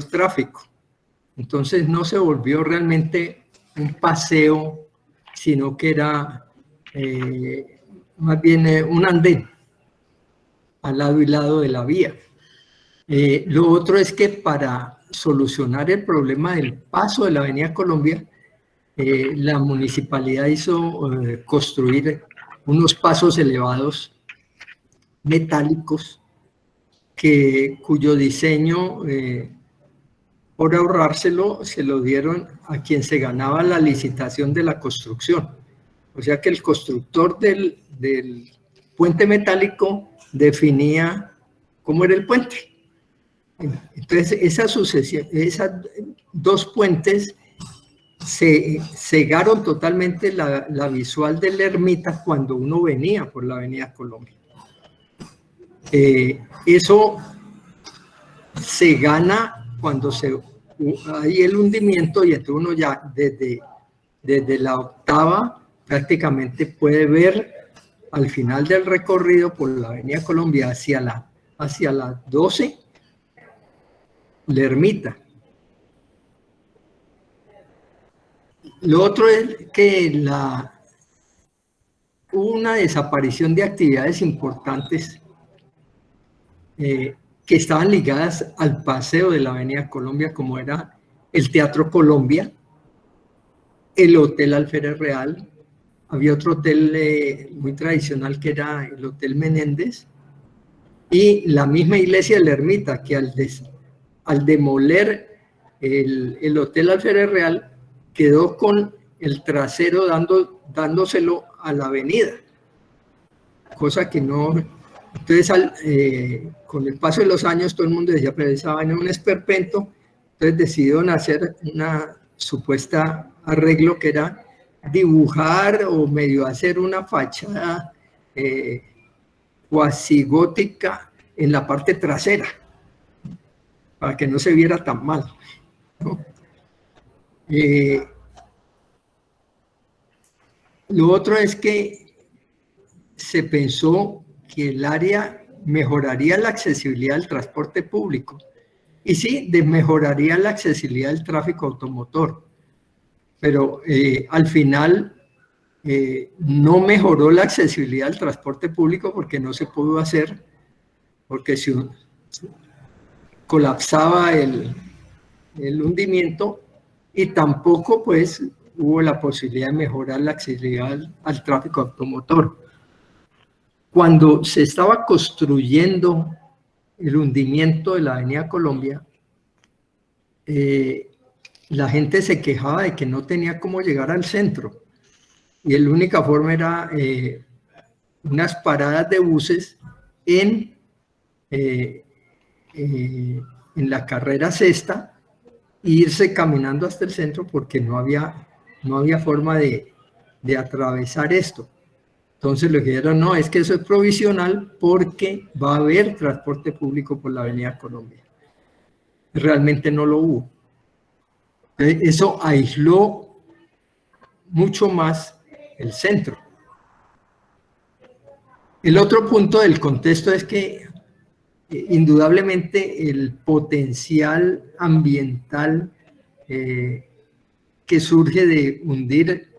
tráfico. Entonces no se volvió realmente un paseo, sino que era más bien un andén al lado y lado de la vía. Lo otro es que para solucionar el problema del paso de la Avenida Colombia, la municipalidad hizo construir unos pasos elevados metálicos cuyo diseño, por ahorrárselo, se lo dieron a quien se ganaba la licitación de la construcción. O sea que el constructor del puente metálico definía cómo era el puente. Entonces, esas dos puentes se cegaron totalmente la visual de la ermita cuando uno venía por la Avenida Colombia. Eso se gana cuando hay el hundimiento, y entonces uno ya desde la octava prácticamente puede ver al final del recorrido por la Avenida Colombia hacia la 12, la ermita. Lo otro es que hubo una desaparición de actividades importantes que estaban ligadas al paseo de la Avenida Colombia, como era el Teatro Colombia, el Hotel Alférez Real, había otro hotel muy tradicional que era el Hotel Menéndez, y la misma iglesia de la Ermita, que al demoler el Hotel Alférez Real, quedó con el trasero dándoselo a la avenida, cosa que no... Entonces, con el paso de los años, todo el mundo decía, pero esa vaina es un esperpento. Entonces decidieron hacer una supuesta arreglo que era dibujar o medio hacer una fachada cuasi gótica en la parte trasera, para que no se viera tan mal, ¿no? Lo otro es que se pensó que el área mejoraría la accesibilidad del transporte público y sí, mejoraría la accesibilidad del tráfico automotor, pero al final no mejoró la accesibilidad del transporte público porque no se pudo hacer, porque si colapsaba el hundimiento, y tampoco pues hubo la posibilidad de mejorar la accesibilidad al tráfico automotor. Cuando se estaba construyendo el hundimiento de la Avenida Colombia, la gente se quejaba de que no tenía cómo llegar al centro. y la única forma era unas paradas de buses en la carrera sexta e irse caminando hasta el centro porque no había forma de atravesar esto. Entonces le dijeron, no, es que eso es provisional porque va a haber transporte público por la Avenida Colombia. Realmente no lo hubo. Eso aisló mucho más el centro. El otro punto del contexto es que indudablemente el potencial ambiental que surge de hundir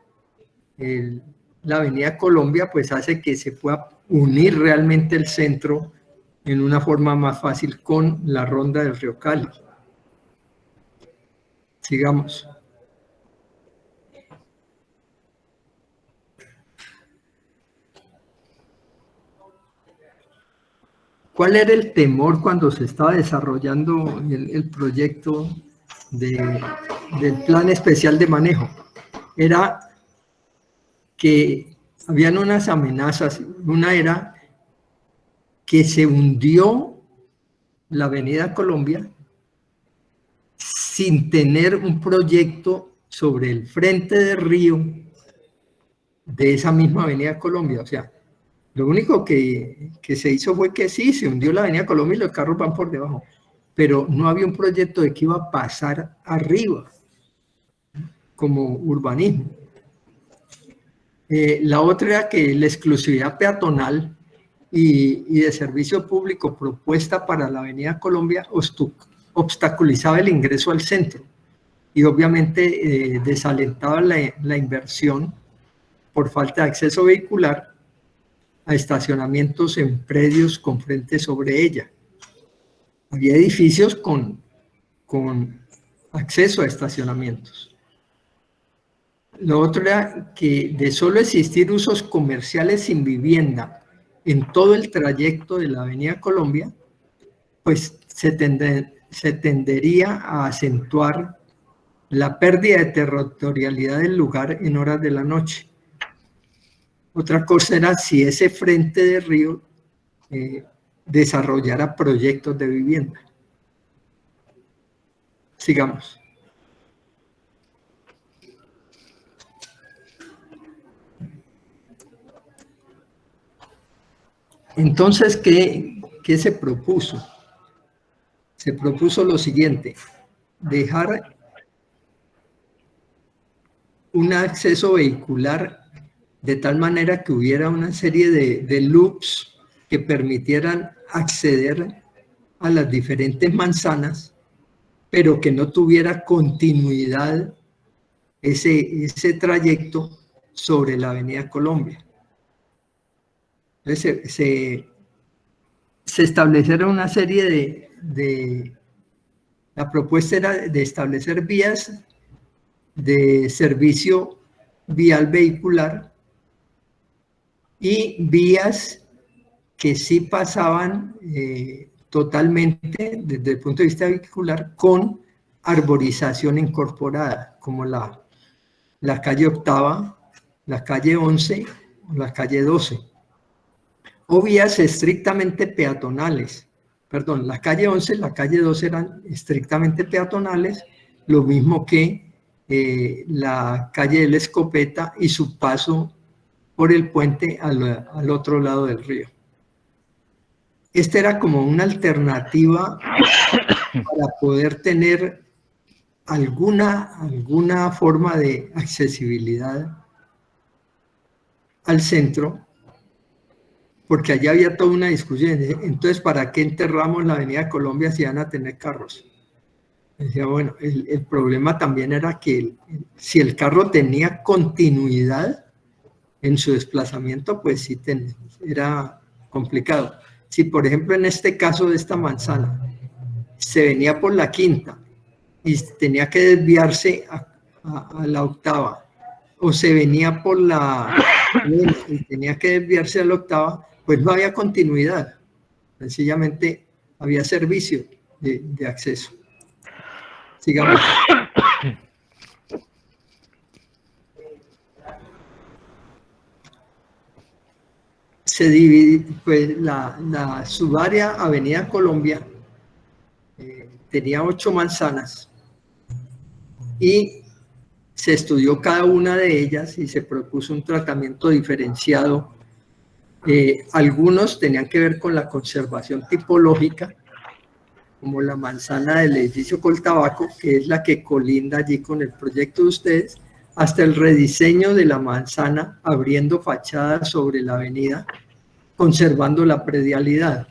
la Avenida Colombia, pues hace que se pueda unir realmente el centro en una forma más fácil con la ronda del Río Cali. Sigamos. ¿Cuál era el temor cuando se estaba desarrollando el proyecto del plan especial de manejo? Era que habían unas amenazas. Una era que se hundió la Avenida Colombia sin tener un proyecto sobre el frente del río de esa misma Avenida Colombia. O sea, lo único que se hizo fue que sí, se hundió la Avenida Colombia y los carros van por debajo, pero no había un proyecto de que iba a pasar arriba como urbanismo. La otra era que la exclusividad peatonal y de servicio público propuesta para la Avenida Colombia obstaculizaba el ingreso al centro y obviamente desalentaba la inversión por falta de acceso vehicular a estacionamientos en predios con frente sobre ella. Había edificios con acceso a estacionamientos. Lo otro era que de solo existir usos comerciales sin vivienda en todo el trayecto de la Avenida Colombia, pues se tendería a acentuar la pérdida de territorialidad del lugar en horas de la noche. Otra cosa era si ese frente de río desarrollara proyectos de vivienda. Sigamos. Entonces, ¿qué se propuso? Se propuso lo siguiente: dejar un acceso vehicular de tal manera que hubiera una serie de loops que permitieran acceder a las diferentes manzanas, pero que no tuviera continuidad ese trayecto sobre la Avenida Colombia. Entonces se establecieron una serie la propuesta era de establecer vías de servicio vial vehicular y vías que sí pasaban totalmente desde el punto de vista vehicular con arborización incorporada, como la calle Octava, la calle 11 o la calle 12. O vías estrictamente peatonales. Perdón, la calle 11 y la calle 12 eran estrictamente peatonales, lo mismo que la calle de la Escopeta y su paso por el puente al otro lado del río. Esta era como una alternativa para poder tener alguna forma de accesibilidad al centro, porque allá había toda una discusión. Entonces, ¿para qué enterramos la Avenida Colombia si van a tener carros? Decía, bueno, el problema también era que si el carro tenía continuidad en su desplazamiento, pues sí era complicado. Si, por ejemplo, en este caso de esta manzana, se venía por la quinta y tenía que desviarse a la octava, o se venía por la y tenía que desviarse a la octava, pues no había continuidad. Sencillamente había servicio de acceso. Sigamos. se divide, pues la subárea Avenida Colombia tenía 8 manzanas y se estudió cada una de ellas y se propuso un tratamiento diferenciado. Algunos tenían que ver con la conservación tipológica, como la manzana del edificio Coltabaco, que es la que colinda allí con el proyecto de ustedes, hasta el rediseño de la manzana, abriendo fachadas sobre la avenida, conservando la predialidad,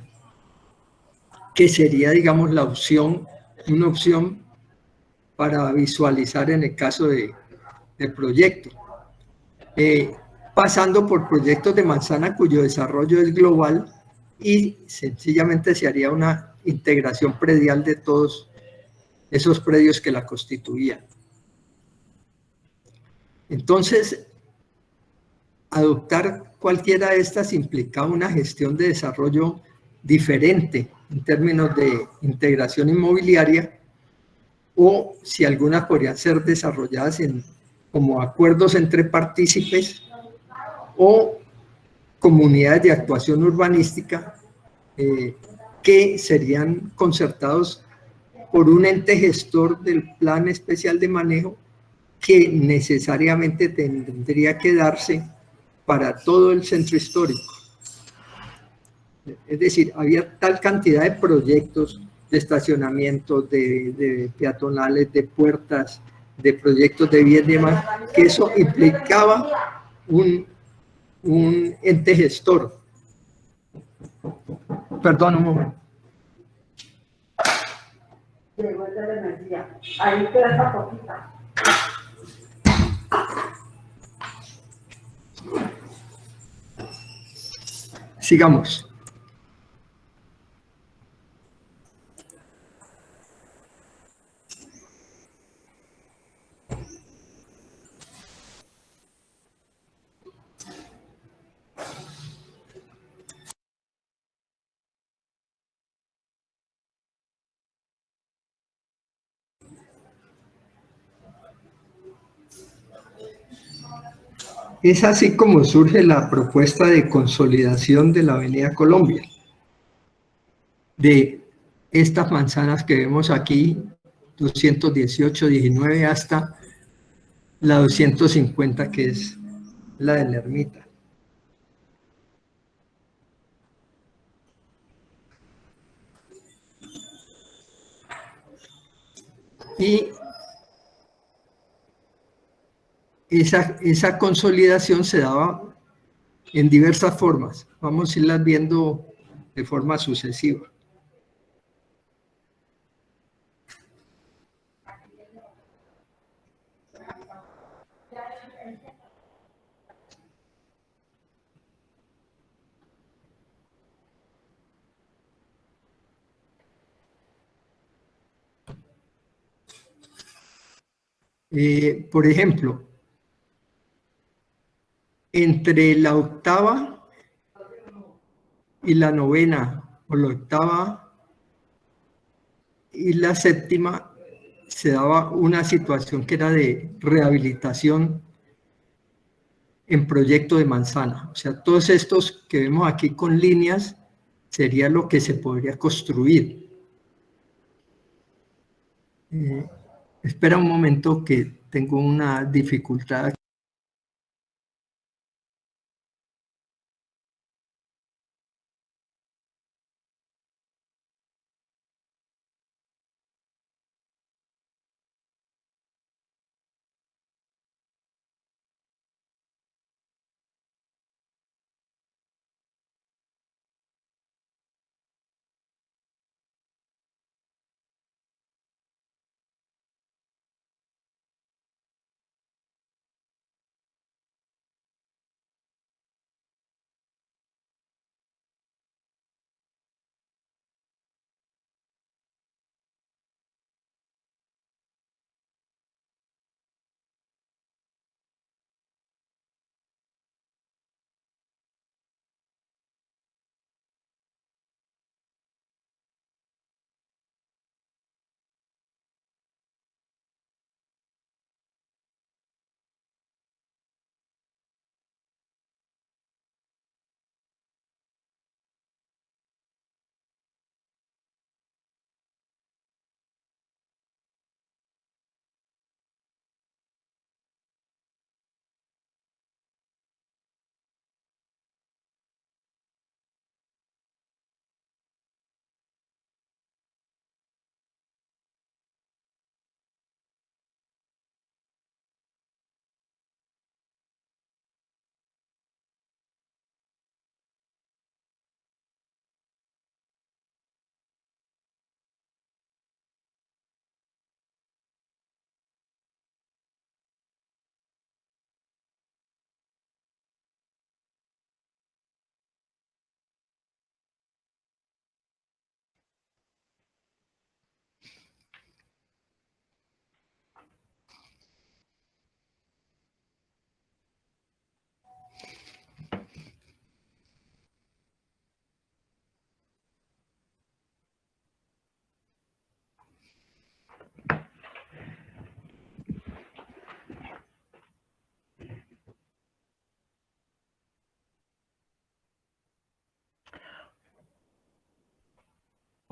que sería, digamos, una opción para visualizar en el caso del proyecto. Pasando por proyectos de manzana cuyo desarrollo es global y sencillamente se haría una integración predial de todos esos predios que la constituían. Entonces, adoptar cualquiera de estas implicaba una gestión de desarrollo diferente en términos de integración inmobiliaria, o si algunas podrían ser desarrolladas como acuerdos entre partícipes o comunidades de actuación urbanística que serían concertados por un ente gestor del plan especial de manejo que necesariamente tendría que darse para todo el centro histórico. Es decir, había tal cantidad de proyectos de estacionamiento, de peatonales, de puertas, de proyectos de vías y demás, que eso implicaba un ente gestor. Perdón, un momento. Llegó el de la energía. Ahí queda esa poquita. Sigamos. Es así como surge la propuesta de consolidación de la Avenida Colombia, de estas manzanas que vemos aquí, 218, 19, hasta la 250, que es la de la ermita. Y esa consolidación se daba en diversas formas. Vamos a irlas viendo de forma sucesiva. Por ejemplo, entre la octava y la novena, o la octava y la séptima, se daba una situación que era de rehabilitación en proyecto de manzana. O sea, todos estos que vemos aquí con líneas sería lo que se podría construir. Espera un momento que tengo una dificultad.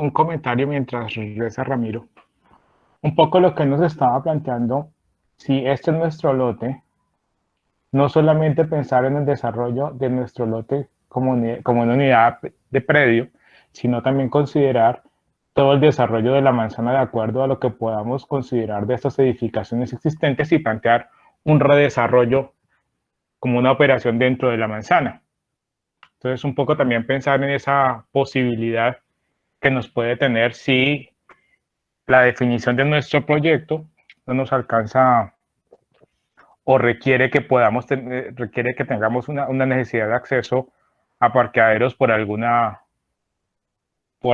un comentario mientras regresa Ramiro. Un poco lo que nos estaba planteando, si este es nuestro lote, no solamente pensar en el desarrollo de nuestro lote como una unidad de predio, sino también considerar todo el desarrollo de la manzana de acuerdo a lo que podamos considerar de estas edificaciones existentes y plantear un redesarrollo como una operación dentro de la manzana. Entonces, un poco también pensar en esa posibilidad que nos puede tener si la definición de nuestro proyecto no nos alcanza o requiere que tengamos una necesidad de acceso a parqueaderos por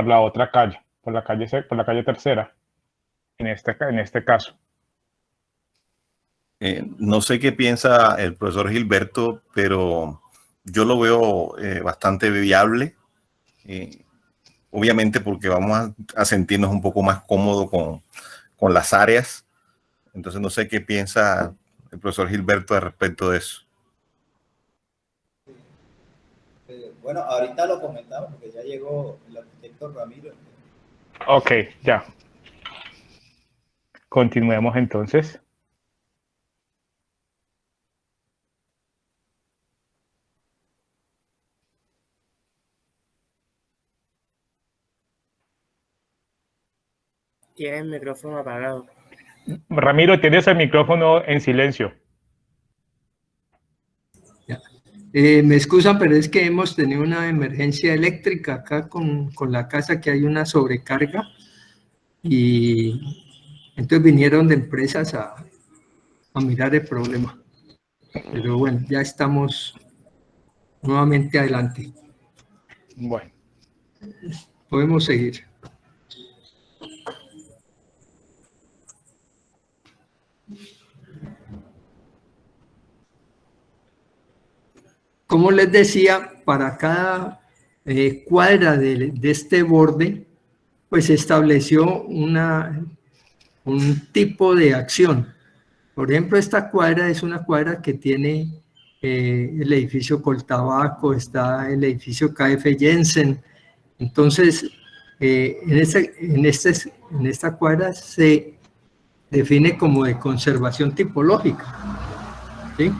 la otra calle, por la calle tercera, en este caso. No sé qué piensa el profesor Gilberto, pero yo lo veo bastante viable. Obviamente porque vamos a sentirnos un poco más cómodos con las áreas. Entonces no sé qué piensa el profesor Gilberto al respecto de eso. Bueno, ahorita lo comentamos porque ya llegó el arquitecto Ramiro. Ok, ya. Continuemos entonces. Tiene el micrófono apagado. Ramiro, tienes el micrófono en silencio. Me excusan, pero es que hemos tenido una emergencia eléctrica acá con la casa, que hay una sobrecarga, y entonces vinieron de empresas a mirar el problema. Pero bueno, ya estamos nuevamente adelante. Bueno. Podemos seguir. Como les decía, para cada cuadra de este borde, pues se estableció un tipo de acción. Por ejemplo, esta cuadra es una cuadra que tiene el edificio Coltabaco, está el edificio KF Jensen. Entonces, en esta cuadra se define como de conservación tipológica, ¿sí?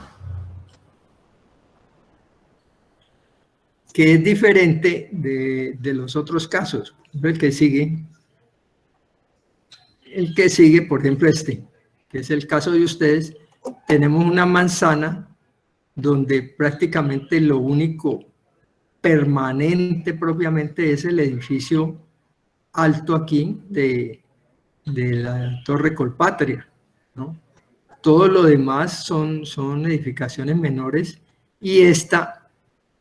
Que es diferente de los otros casos. El que sigue, por ejemplo, que es el caso de ustedes, tenemos una manzana donde prácticamente lo único permanente propiamente es el edificio alto aquí de la Torre Colpatria, ¿no? Todo lo demás son edificaciones menores, y esta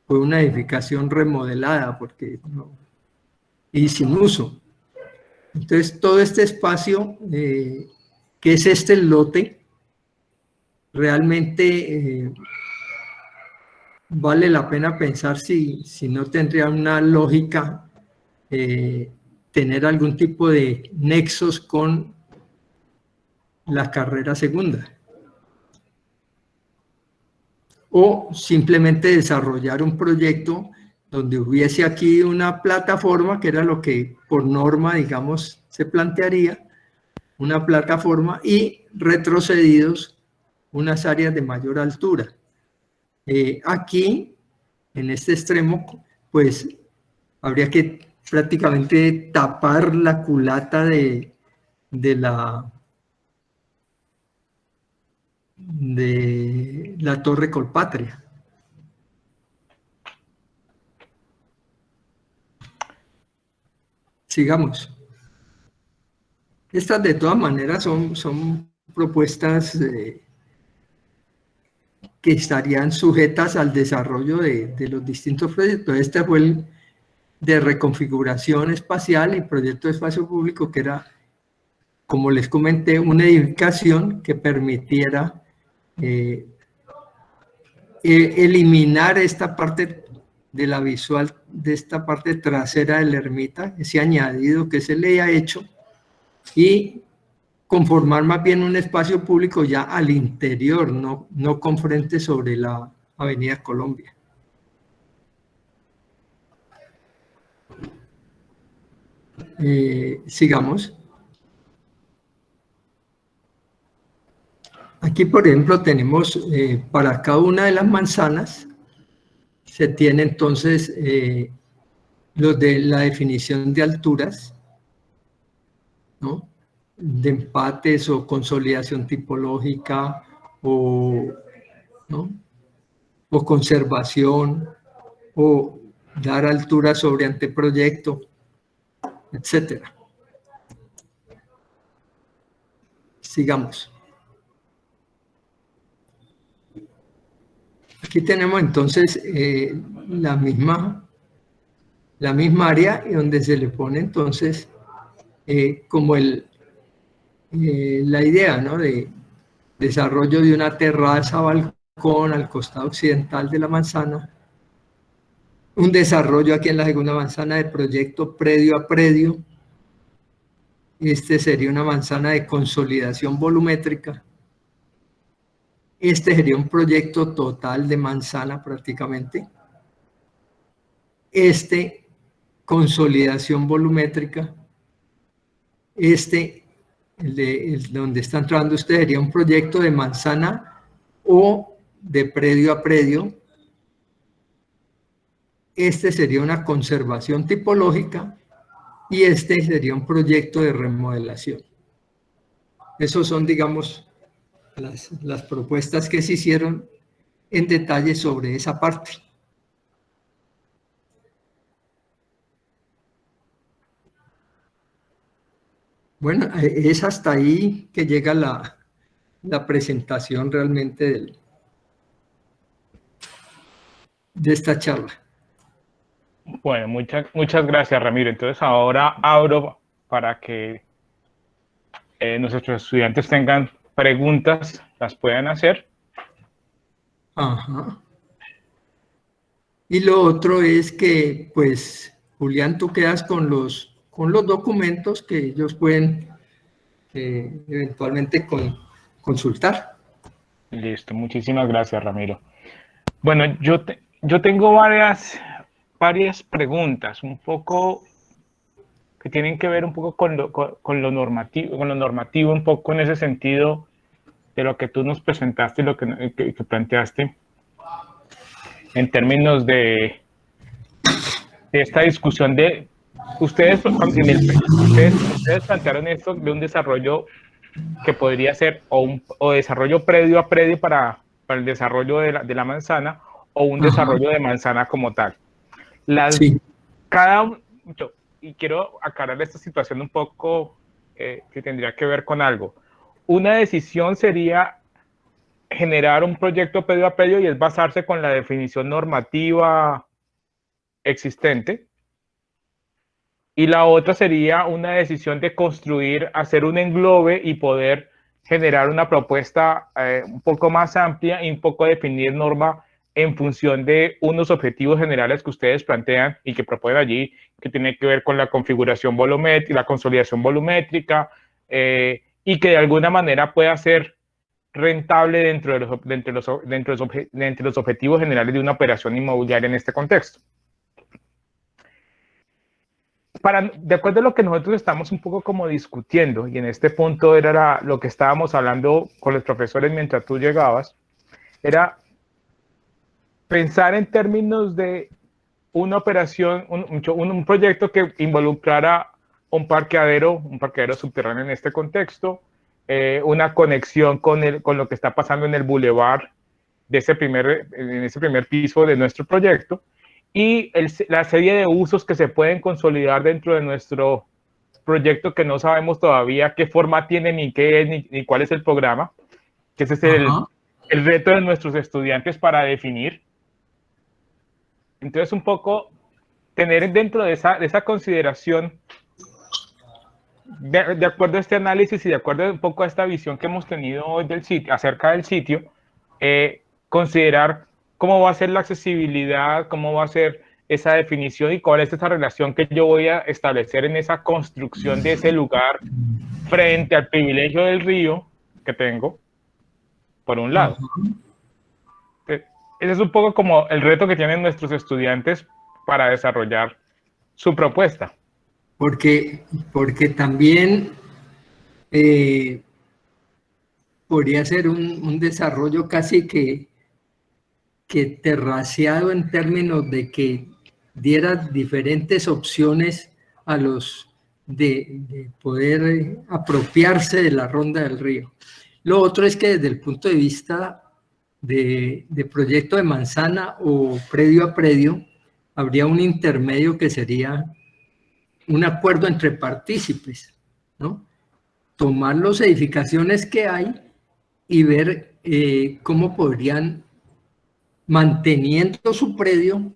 fue una edificación remodelada y sin uso. Entonces, todo este espacio, que es este lote, realmente vale la pena pensar si no tendría una lógica tener algún tipo de nexos con la carrera segunda. O simplemente desarrollar un proyecto donde hubiese aquí una plataforma, que era lo que por norma, digamos, se plantearía, una plataforma, y retrocedidos unas áreas de mayor altura. Aquí, en este extremo, pues habría que prácticamente tapar la culata de la Torre Colpatria. Sigamos. Estas de todas maneras son propuestas que estarían sujetas al desarrollo de los distintos proyectos. Este fue el de reconfiguración espacial y proyecto de espacio público, que era, como les comenté, una edificación que permitiera eliminar esta parte de la visual, de esta parte trasera de la ermita, ese añadido que se le ha hecho, y conformar más bien un espacio público ya al interior, no con frente sobre la Avenida Colombia. Sigamos. Aquí, por ejemplo, tenemos para cada una de las manzanas, se tiene entonces los de la definición de alturas, ¿no? De empates o consolidación tipológica o, ¿no? O conservación o dar altura sobre anteproyecto, etcétera. Sigamos. Aquí tenemos entonces la misma área y donde se le pone entonces como la idea, ¿no? De desarrollo de una terraza balcón al costado occidental de la manzana, un desarrollo aquí en la segunda manzana de proyecto predio a predio. Este sería una manzana de consolidación volumétrica. Este sería un proyecto total de manzana prácticamente. Este, consolidación volumétrica. Este, el donde está entrando usted, sería un proyecto de manzana o de predio a predio. Este sería una conservación tipológica y este sería un proyecto de remodelación. Esos son, digamos, las propuestas que se hicieron en detalle sobre esa parte. Bueno, es hasta ahí que llega la presentación realmente de esta charla. Bueno, muchas gracias, Ramiro. Entonces ahora abro para que nuestros estudiantes tengan preguntas, las puedan hacer. Ajá. Y lo otro es que, pues, Julián, tú quedas con los documentos que ellos pueden eventualmente consultar. Listo, muchísimas gracias, Ramiro. Bueno, yo tengo varias preguntas, un poco que tienen que ver un poco con lo normativo, un poco en ese sentido de lo que tú nos presentaste y lo que planteaste en términos de esta discusión de ustedes plantearon esto de un desarrollo que podría ser o desarrollo predio a predio para el desarrollo de la manzana o un desarrollo de manzana como tal. Sí. Y quiero aclarar esta situación un poco que tendría que ver con algo. Una decisión sería generar un proyecto predio a predio y es basarse con la definición normativa existente. Y la otra sería una decisión de construir, hacer un englobe y poder generar una propuesta un poco más amplia y un poco definir norma en función de unos objetivos generales que ustedes plantean y que proponen allí, que tiene que ver con la configuración volumétrica, la consolidación volumétrica, y que de alguna manera pueda ser rentable dentro de los objetivos generales de una operación inmobiliaria en este contexto. De acuerdo a lo que nosotros estamos un poco como discutiendo, y en este punto era lo que estábamos hablando con los profesores mientras tú llegabas, era pensar en términos de una operación, un proyecto que involucrara un parqueadero subterráneo en este contexto, una conexión con lo que está pasando en el bulevar en ese primer piso de nuestro proyecto, y la serie de usos que se pueden consolidar dentro de nuestro proyecto que no sabemos todavía qué forma tiene, ni qué es, ni cuál es el programa, que ese es el reto de nuestros estudiantes para definir. Entonces, un poco tener dentro de esa consideración, de acuerdo a este análisis y de acuerdo un poco a esta visión que hemos tenido hoy del sitio, acerca del sitio, considerar cómo va a ser la accesibilidad, cómo va a ser esa definición y cuál es esa relación que yo voy a establecer en esa construcción de ese lugar frente al privilegio del río que tengo, por un lado. Ese es un poco como el reto que tienen nuestros estudiantes para desarrollar su propuesta. porque también podría ser un desarrollo casi que terraceado en términos de que diera diferentes opciones a los de poder apropiarse de la ronda del río. Lo otro es que desde el punto de vista de proyecto de manzana o predio a predio, habría un intermedio que sería un acuerdo entre partícipes, ¿no? Tomar las edificaciones que hay y ver cómo podrían, manteniendo su predio,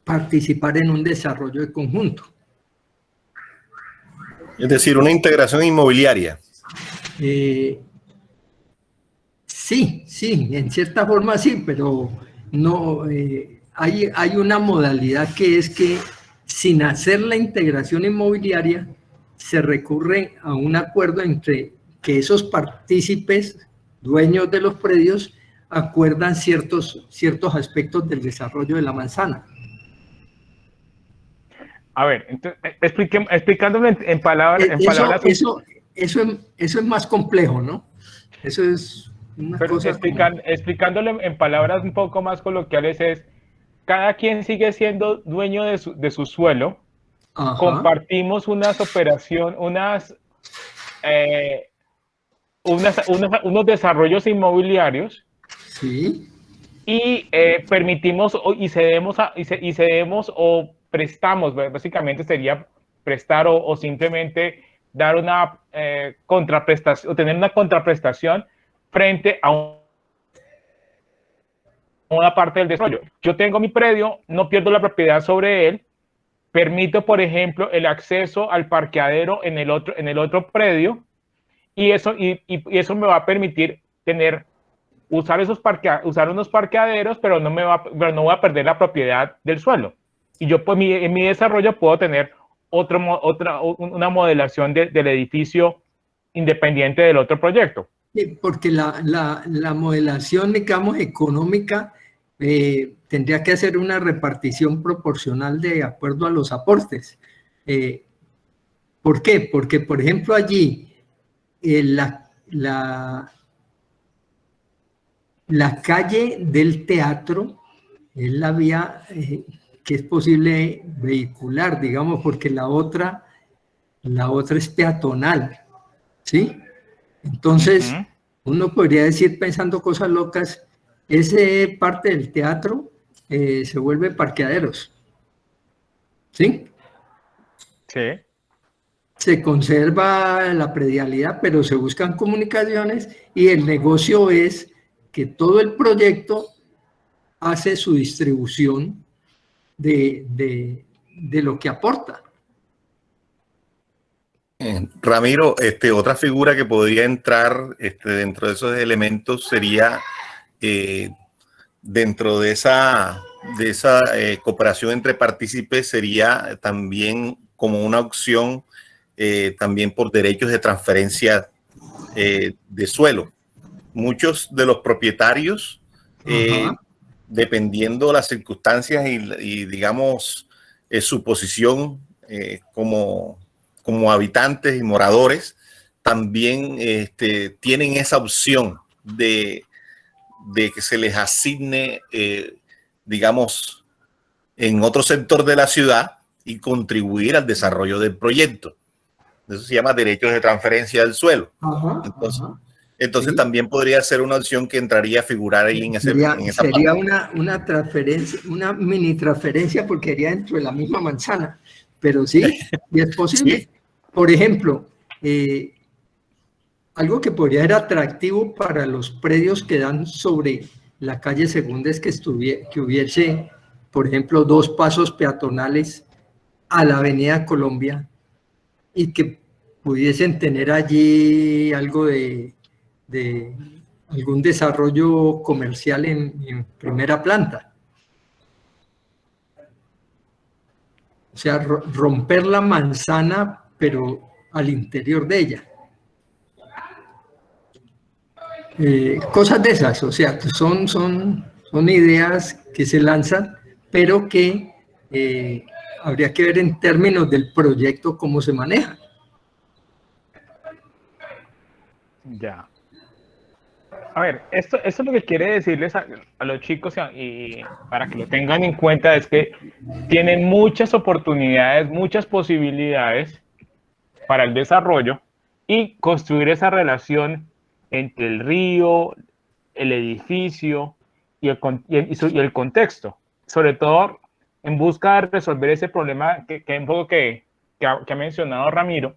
participar en un desarrollo de conjunto. Es decir, una integración inmobiliaria. Sí, en cierta forma sí, pero no, hay una modalidad que es que sin hacer la integración inmobiliaria se recurre a un acuerdo entre que esos partícipes, dueños de los predios, acuerdan ciertos aspectos del desarrollo de la manzana. A ver, entonces, explicándolo en palabras. Eso es más complejo, ¿no? Eso es una pero cosa. explicándolo en palabras un poco más coloquiales es, cada quien sigue siendo dueño de su suelo. Ajá. Compartimos unos desarrollos inmobiliarios. Sí. Y permitimos y cedemos o prestamos, básicamente sería prestar o simplemente dar una contraprestación o tener una contraprestación frente a una parte del desarrollo. Yo tengo mi predio, no pierdo la propiedad sobre él, permito, por ejemplo, el acceso al parqueadero en el otro predio y eso me va a permitir usar unos parqueaderos, pero no voy a perder la propiedad del suelo. Y yo pues, en mi desarrollo puedo tener una modelación del edificio independiente del otro proyecto. Sí, porque la modelación, digamos, económica tendría que hacer una repartición proporcional de acuerdo a los aportes. ¿Por qué? Porque, por ejemplo, allí la calle del teatro es la vía que es posible vehicular, digamos, porque la otra es peatonal, ¿sí? Entonces, uno podría decir, pensando cosas locas, esa parte del teatro se vuelve parqueaderos, ¿sí? Sí. Se conserva la predialidad, pero se buscan comunicaciones y el negocio es que todo el proyecto hace su distribución de lo que aporta. Ramiro, otra figura que podría entrar dentro de esos elementos sería dentro de esa cooperación entre partícipes, sería también como una opción también por derechos de transferencia de suelo. Muchos de los propietarios, dependiendo de las circunstancias y digamos su posición como habitantes y moradores, también tienen esa opción de que se les asigne, digamos, en otro sector de la ciudad y contribuir al desarrollo del proyecto. Eso se llama derechos de transferencia del suelo. Entonces sí, también podría ser una opción que entraría a figurar ahí en esa sería una transferencia, una mini transferencia porque sería dentro de la misma manzana, pero sí, y es posible. Sí. Por ejemplo, algo que podría ser atractivo para los predios que dan sobre la calle Segunda es que hubiese, por ejemplo, 2 pasos peatonales a la Avenida Colombia y que pudiesen tener allí algo de algún desarrollo comercial en primera planta. O sea, romper la manzana, pero al interior de ella. Cosas de esas, o sea, son ideas que se lanzan, pero que habría que ver en términos del proyecto cómo se maneja. Ya. A ver, esto es lo que quiere decirles a los chicos y para que lo tengan en cuenta es que tienen muchas oportunidades, muchas posibilidades para el desarrollo y construir esa relación entre el río, el edificio y el contexto, sobre todo en busca de resolver ese problema que ha mencionado Ramiro,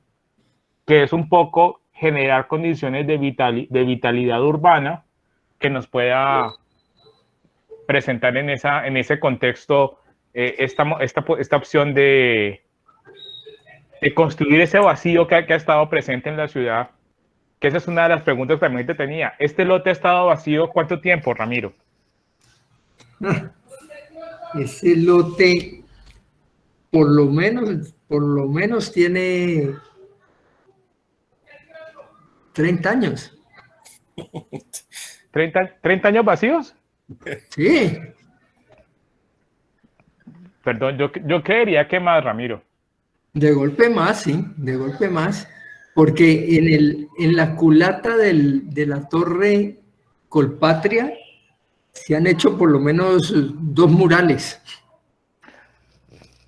que es un poco generar condiciones de vitalidad urbana que nos pueda presentar en ese contexto esta opción de construir ese vacío que ha estado presente en la ciudad, que esa es una de las preguntas que también te tenía. ¿Este lote ha estado vacío cuánto tiempo, Ramiro? Ese lote por lo menos tiene 30 años. ¿30 años vacíos? Sí. Perdón, yo creería que más, Ramiro. De golpe más, sí, de golpe más. Porque en la culata de la Torre Colpatria se han hecho por lo menos 2 murales.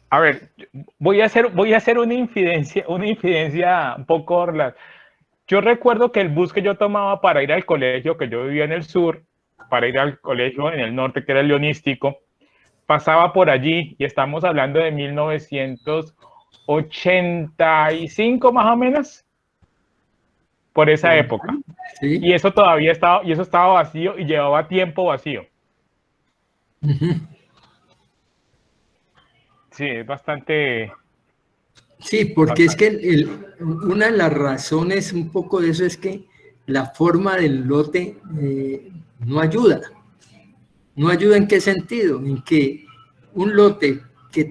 A ver, voy a hacer una infidencia un poco. Yo recuerdo que el bus que yo tomaba para ir al colegio, que yo vivía en el sur, para ir al colegio en el norte, que era el Leonístico, pasaba por allí y estamos hablando de 1985 más o menos, por esa época. Sí. Y eso estaba vacío y llevaba tiempo vacío. Sí, es bastante... Sí, porque es que una de las razones un poco de eso es que la forma del lote no ayuda. ¿No ayuda en qué sentido? En que un lote que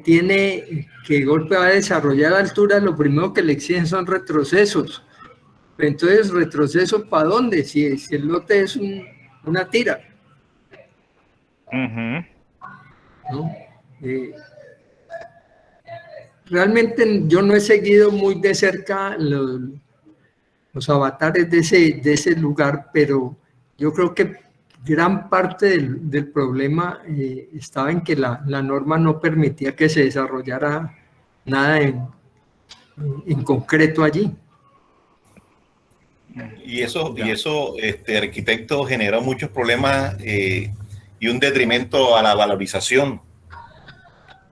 golpe va a desarrollar altura, lo primero que le exigen son retrocesos. Entonces, ¿retrocesos para dónde? Si el lote es una tira. ¿No? Realmente yo no he seguido muy de cerca los avatares de ese lugar, pero yo creo que gran parte del problema estaba en que la norma no permitía que se desarrollara nada en concreto allí. Y eso arquitecto, generó muchos problemas y un detrimento a la valorización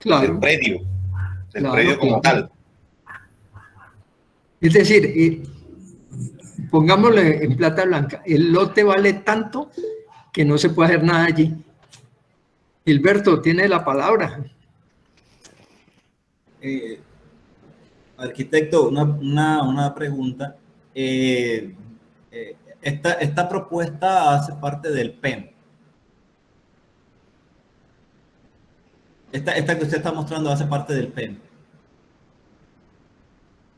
del predio. Del predio como tal. Es decir, pongámosle en plata blanca, el lote vale tanto que no se puede hacer nada allí. Gilberto, tiene la palabra. Arquitecto, una pregunta. Esta propuesta hace parte del PEM. Esta que usted está mostrando hace parte del PEM.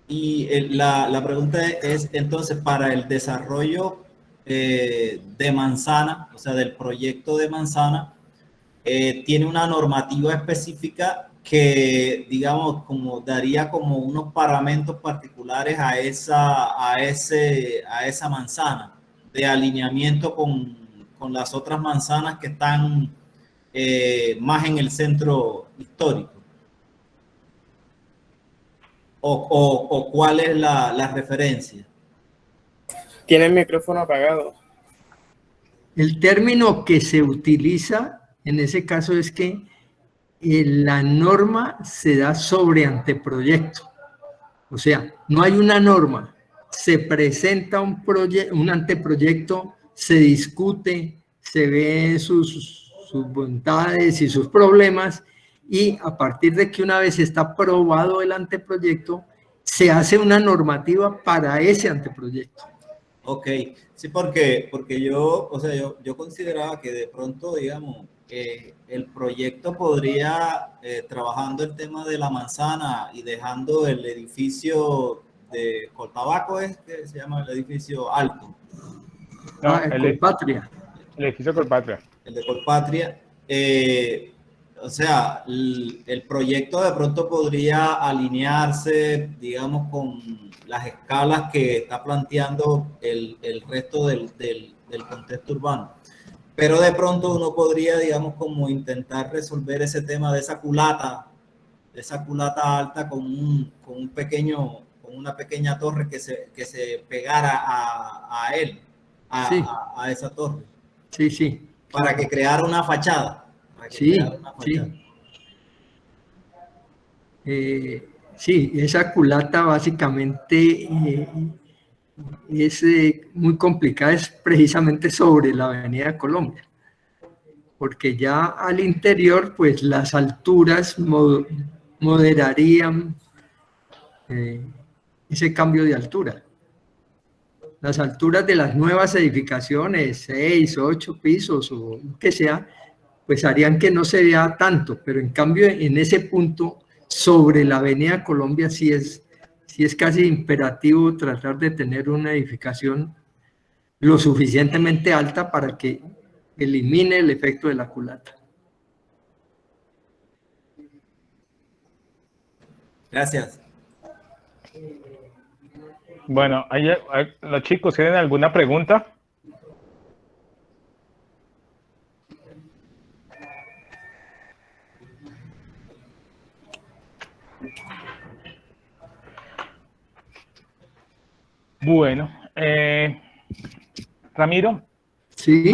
Y la pregunta es, entonces, para el desarrollo de Manzana, o sea, del proyecto de Manzana, tiene una normativa específica que, digamos, como daría como unos paramentos particulares a esa manzana, de alineamiento con las otras manzanas que están más en el centro histórico. ¿O cuál es la referencia? Tiene el micrófono apagado. El término que se utiliza en ese caso es que la norma se da sobre anteproyecto. O sea, no hay una norma, se presenta un anteproyecto, se discute, se ven sus bondades y sus problemas, y a partir de que una vez está aprobado el anteproyecto, se hace una normativa para ese anteproyecto. Ok, sí, porque yo consideraba que de pronto, digamos, el proyecto podría, trabajando el tema de la manzana y dejando el edificio de Coltabaco, ¿es que se llama el edificio alto? No, el Colpatria. El edificio Colpatria. El de Colpatria. o sea, el proyecto de pronto podría alinearse, digamos, con las escalas que está planteando el resto del contexto urbano. Pero de pronto uno podría, digamos, como intentar resolver ese tema de esa culata alta con un pequeño, con una pequeña torre que se pegara a él, Sí. a esa torre. Sí, sí. Para que creara una fachada. Sí, sí. Sí, esa culata básicamente es muy complicada, es precisamente sobre la Avenida Colombia, porque ya al interior, pues las alturas moderarían ese cambio de altura. Las alturas de las nuevas edificaciones, 6, 8 pisos o lo que sea, pues harían que no se vea tanto, pero en cambio en ese punto sobre la Avenida Colombia sí es casi imperativo tratar de tener una edificación lo suficientemente alta para que elimine el efecto de la culata. Gracias. Bueno, los chicos, ¿tienen alguna pregunta? Bueno, Ramiro, Sí.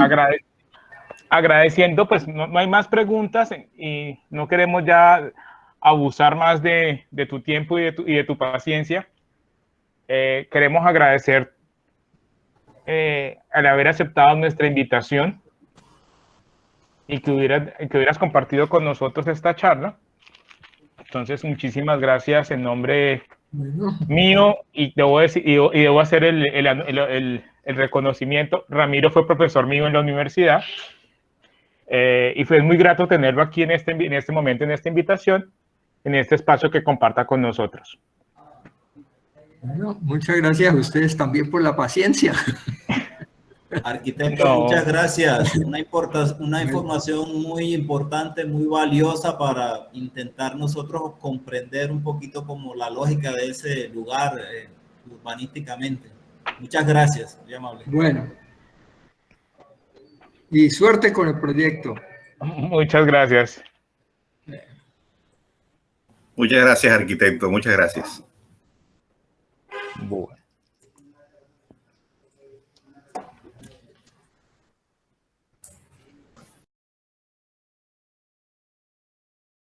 Agradeciendo, pues no hay más preguntas y no queremos ya abusar más de tu tiempo y de tu paciencia. Queremos agradecer al haber aceptado nuestra invitación y que hubieras compartido con nosotros esta charla. Entonces, muchísimas gracias en nombre mío y debo hacer el reconocimiento. Ramiro fue profesor mío en la universidad y fue muy grato tenerlo aquí en este momento, en esta invitación, en este espacio que comparta con nosotros. Bueno, muchas gracias a ustedes también por la paciencia. Arquitecto, muchas gracias. Una información muy importante, muy valiosa para intentar nosotros comprender un poquito como la lógica de ese lugar urbanísticamente. Muchas gracias, muy amable. Bueno, y suerte con el proyecto. Muchas gracias. Muchas gracias, arquitecto. Muchas gracias. Bueno.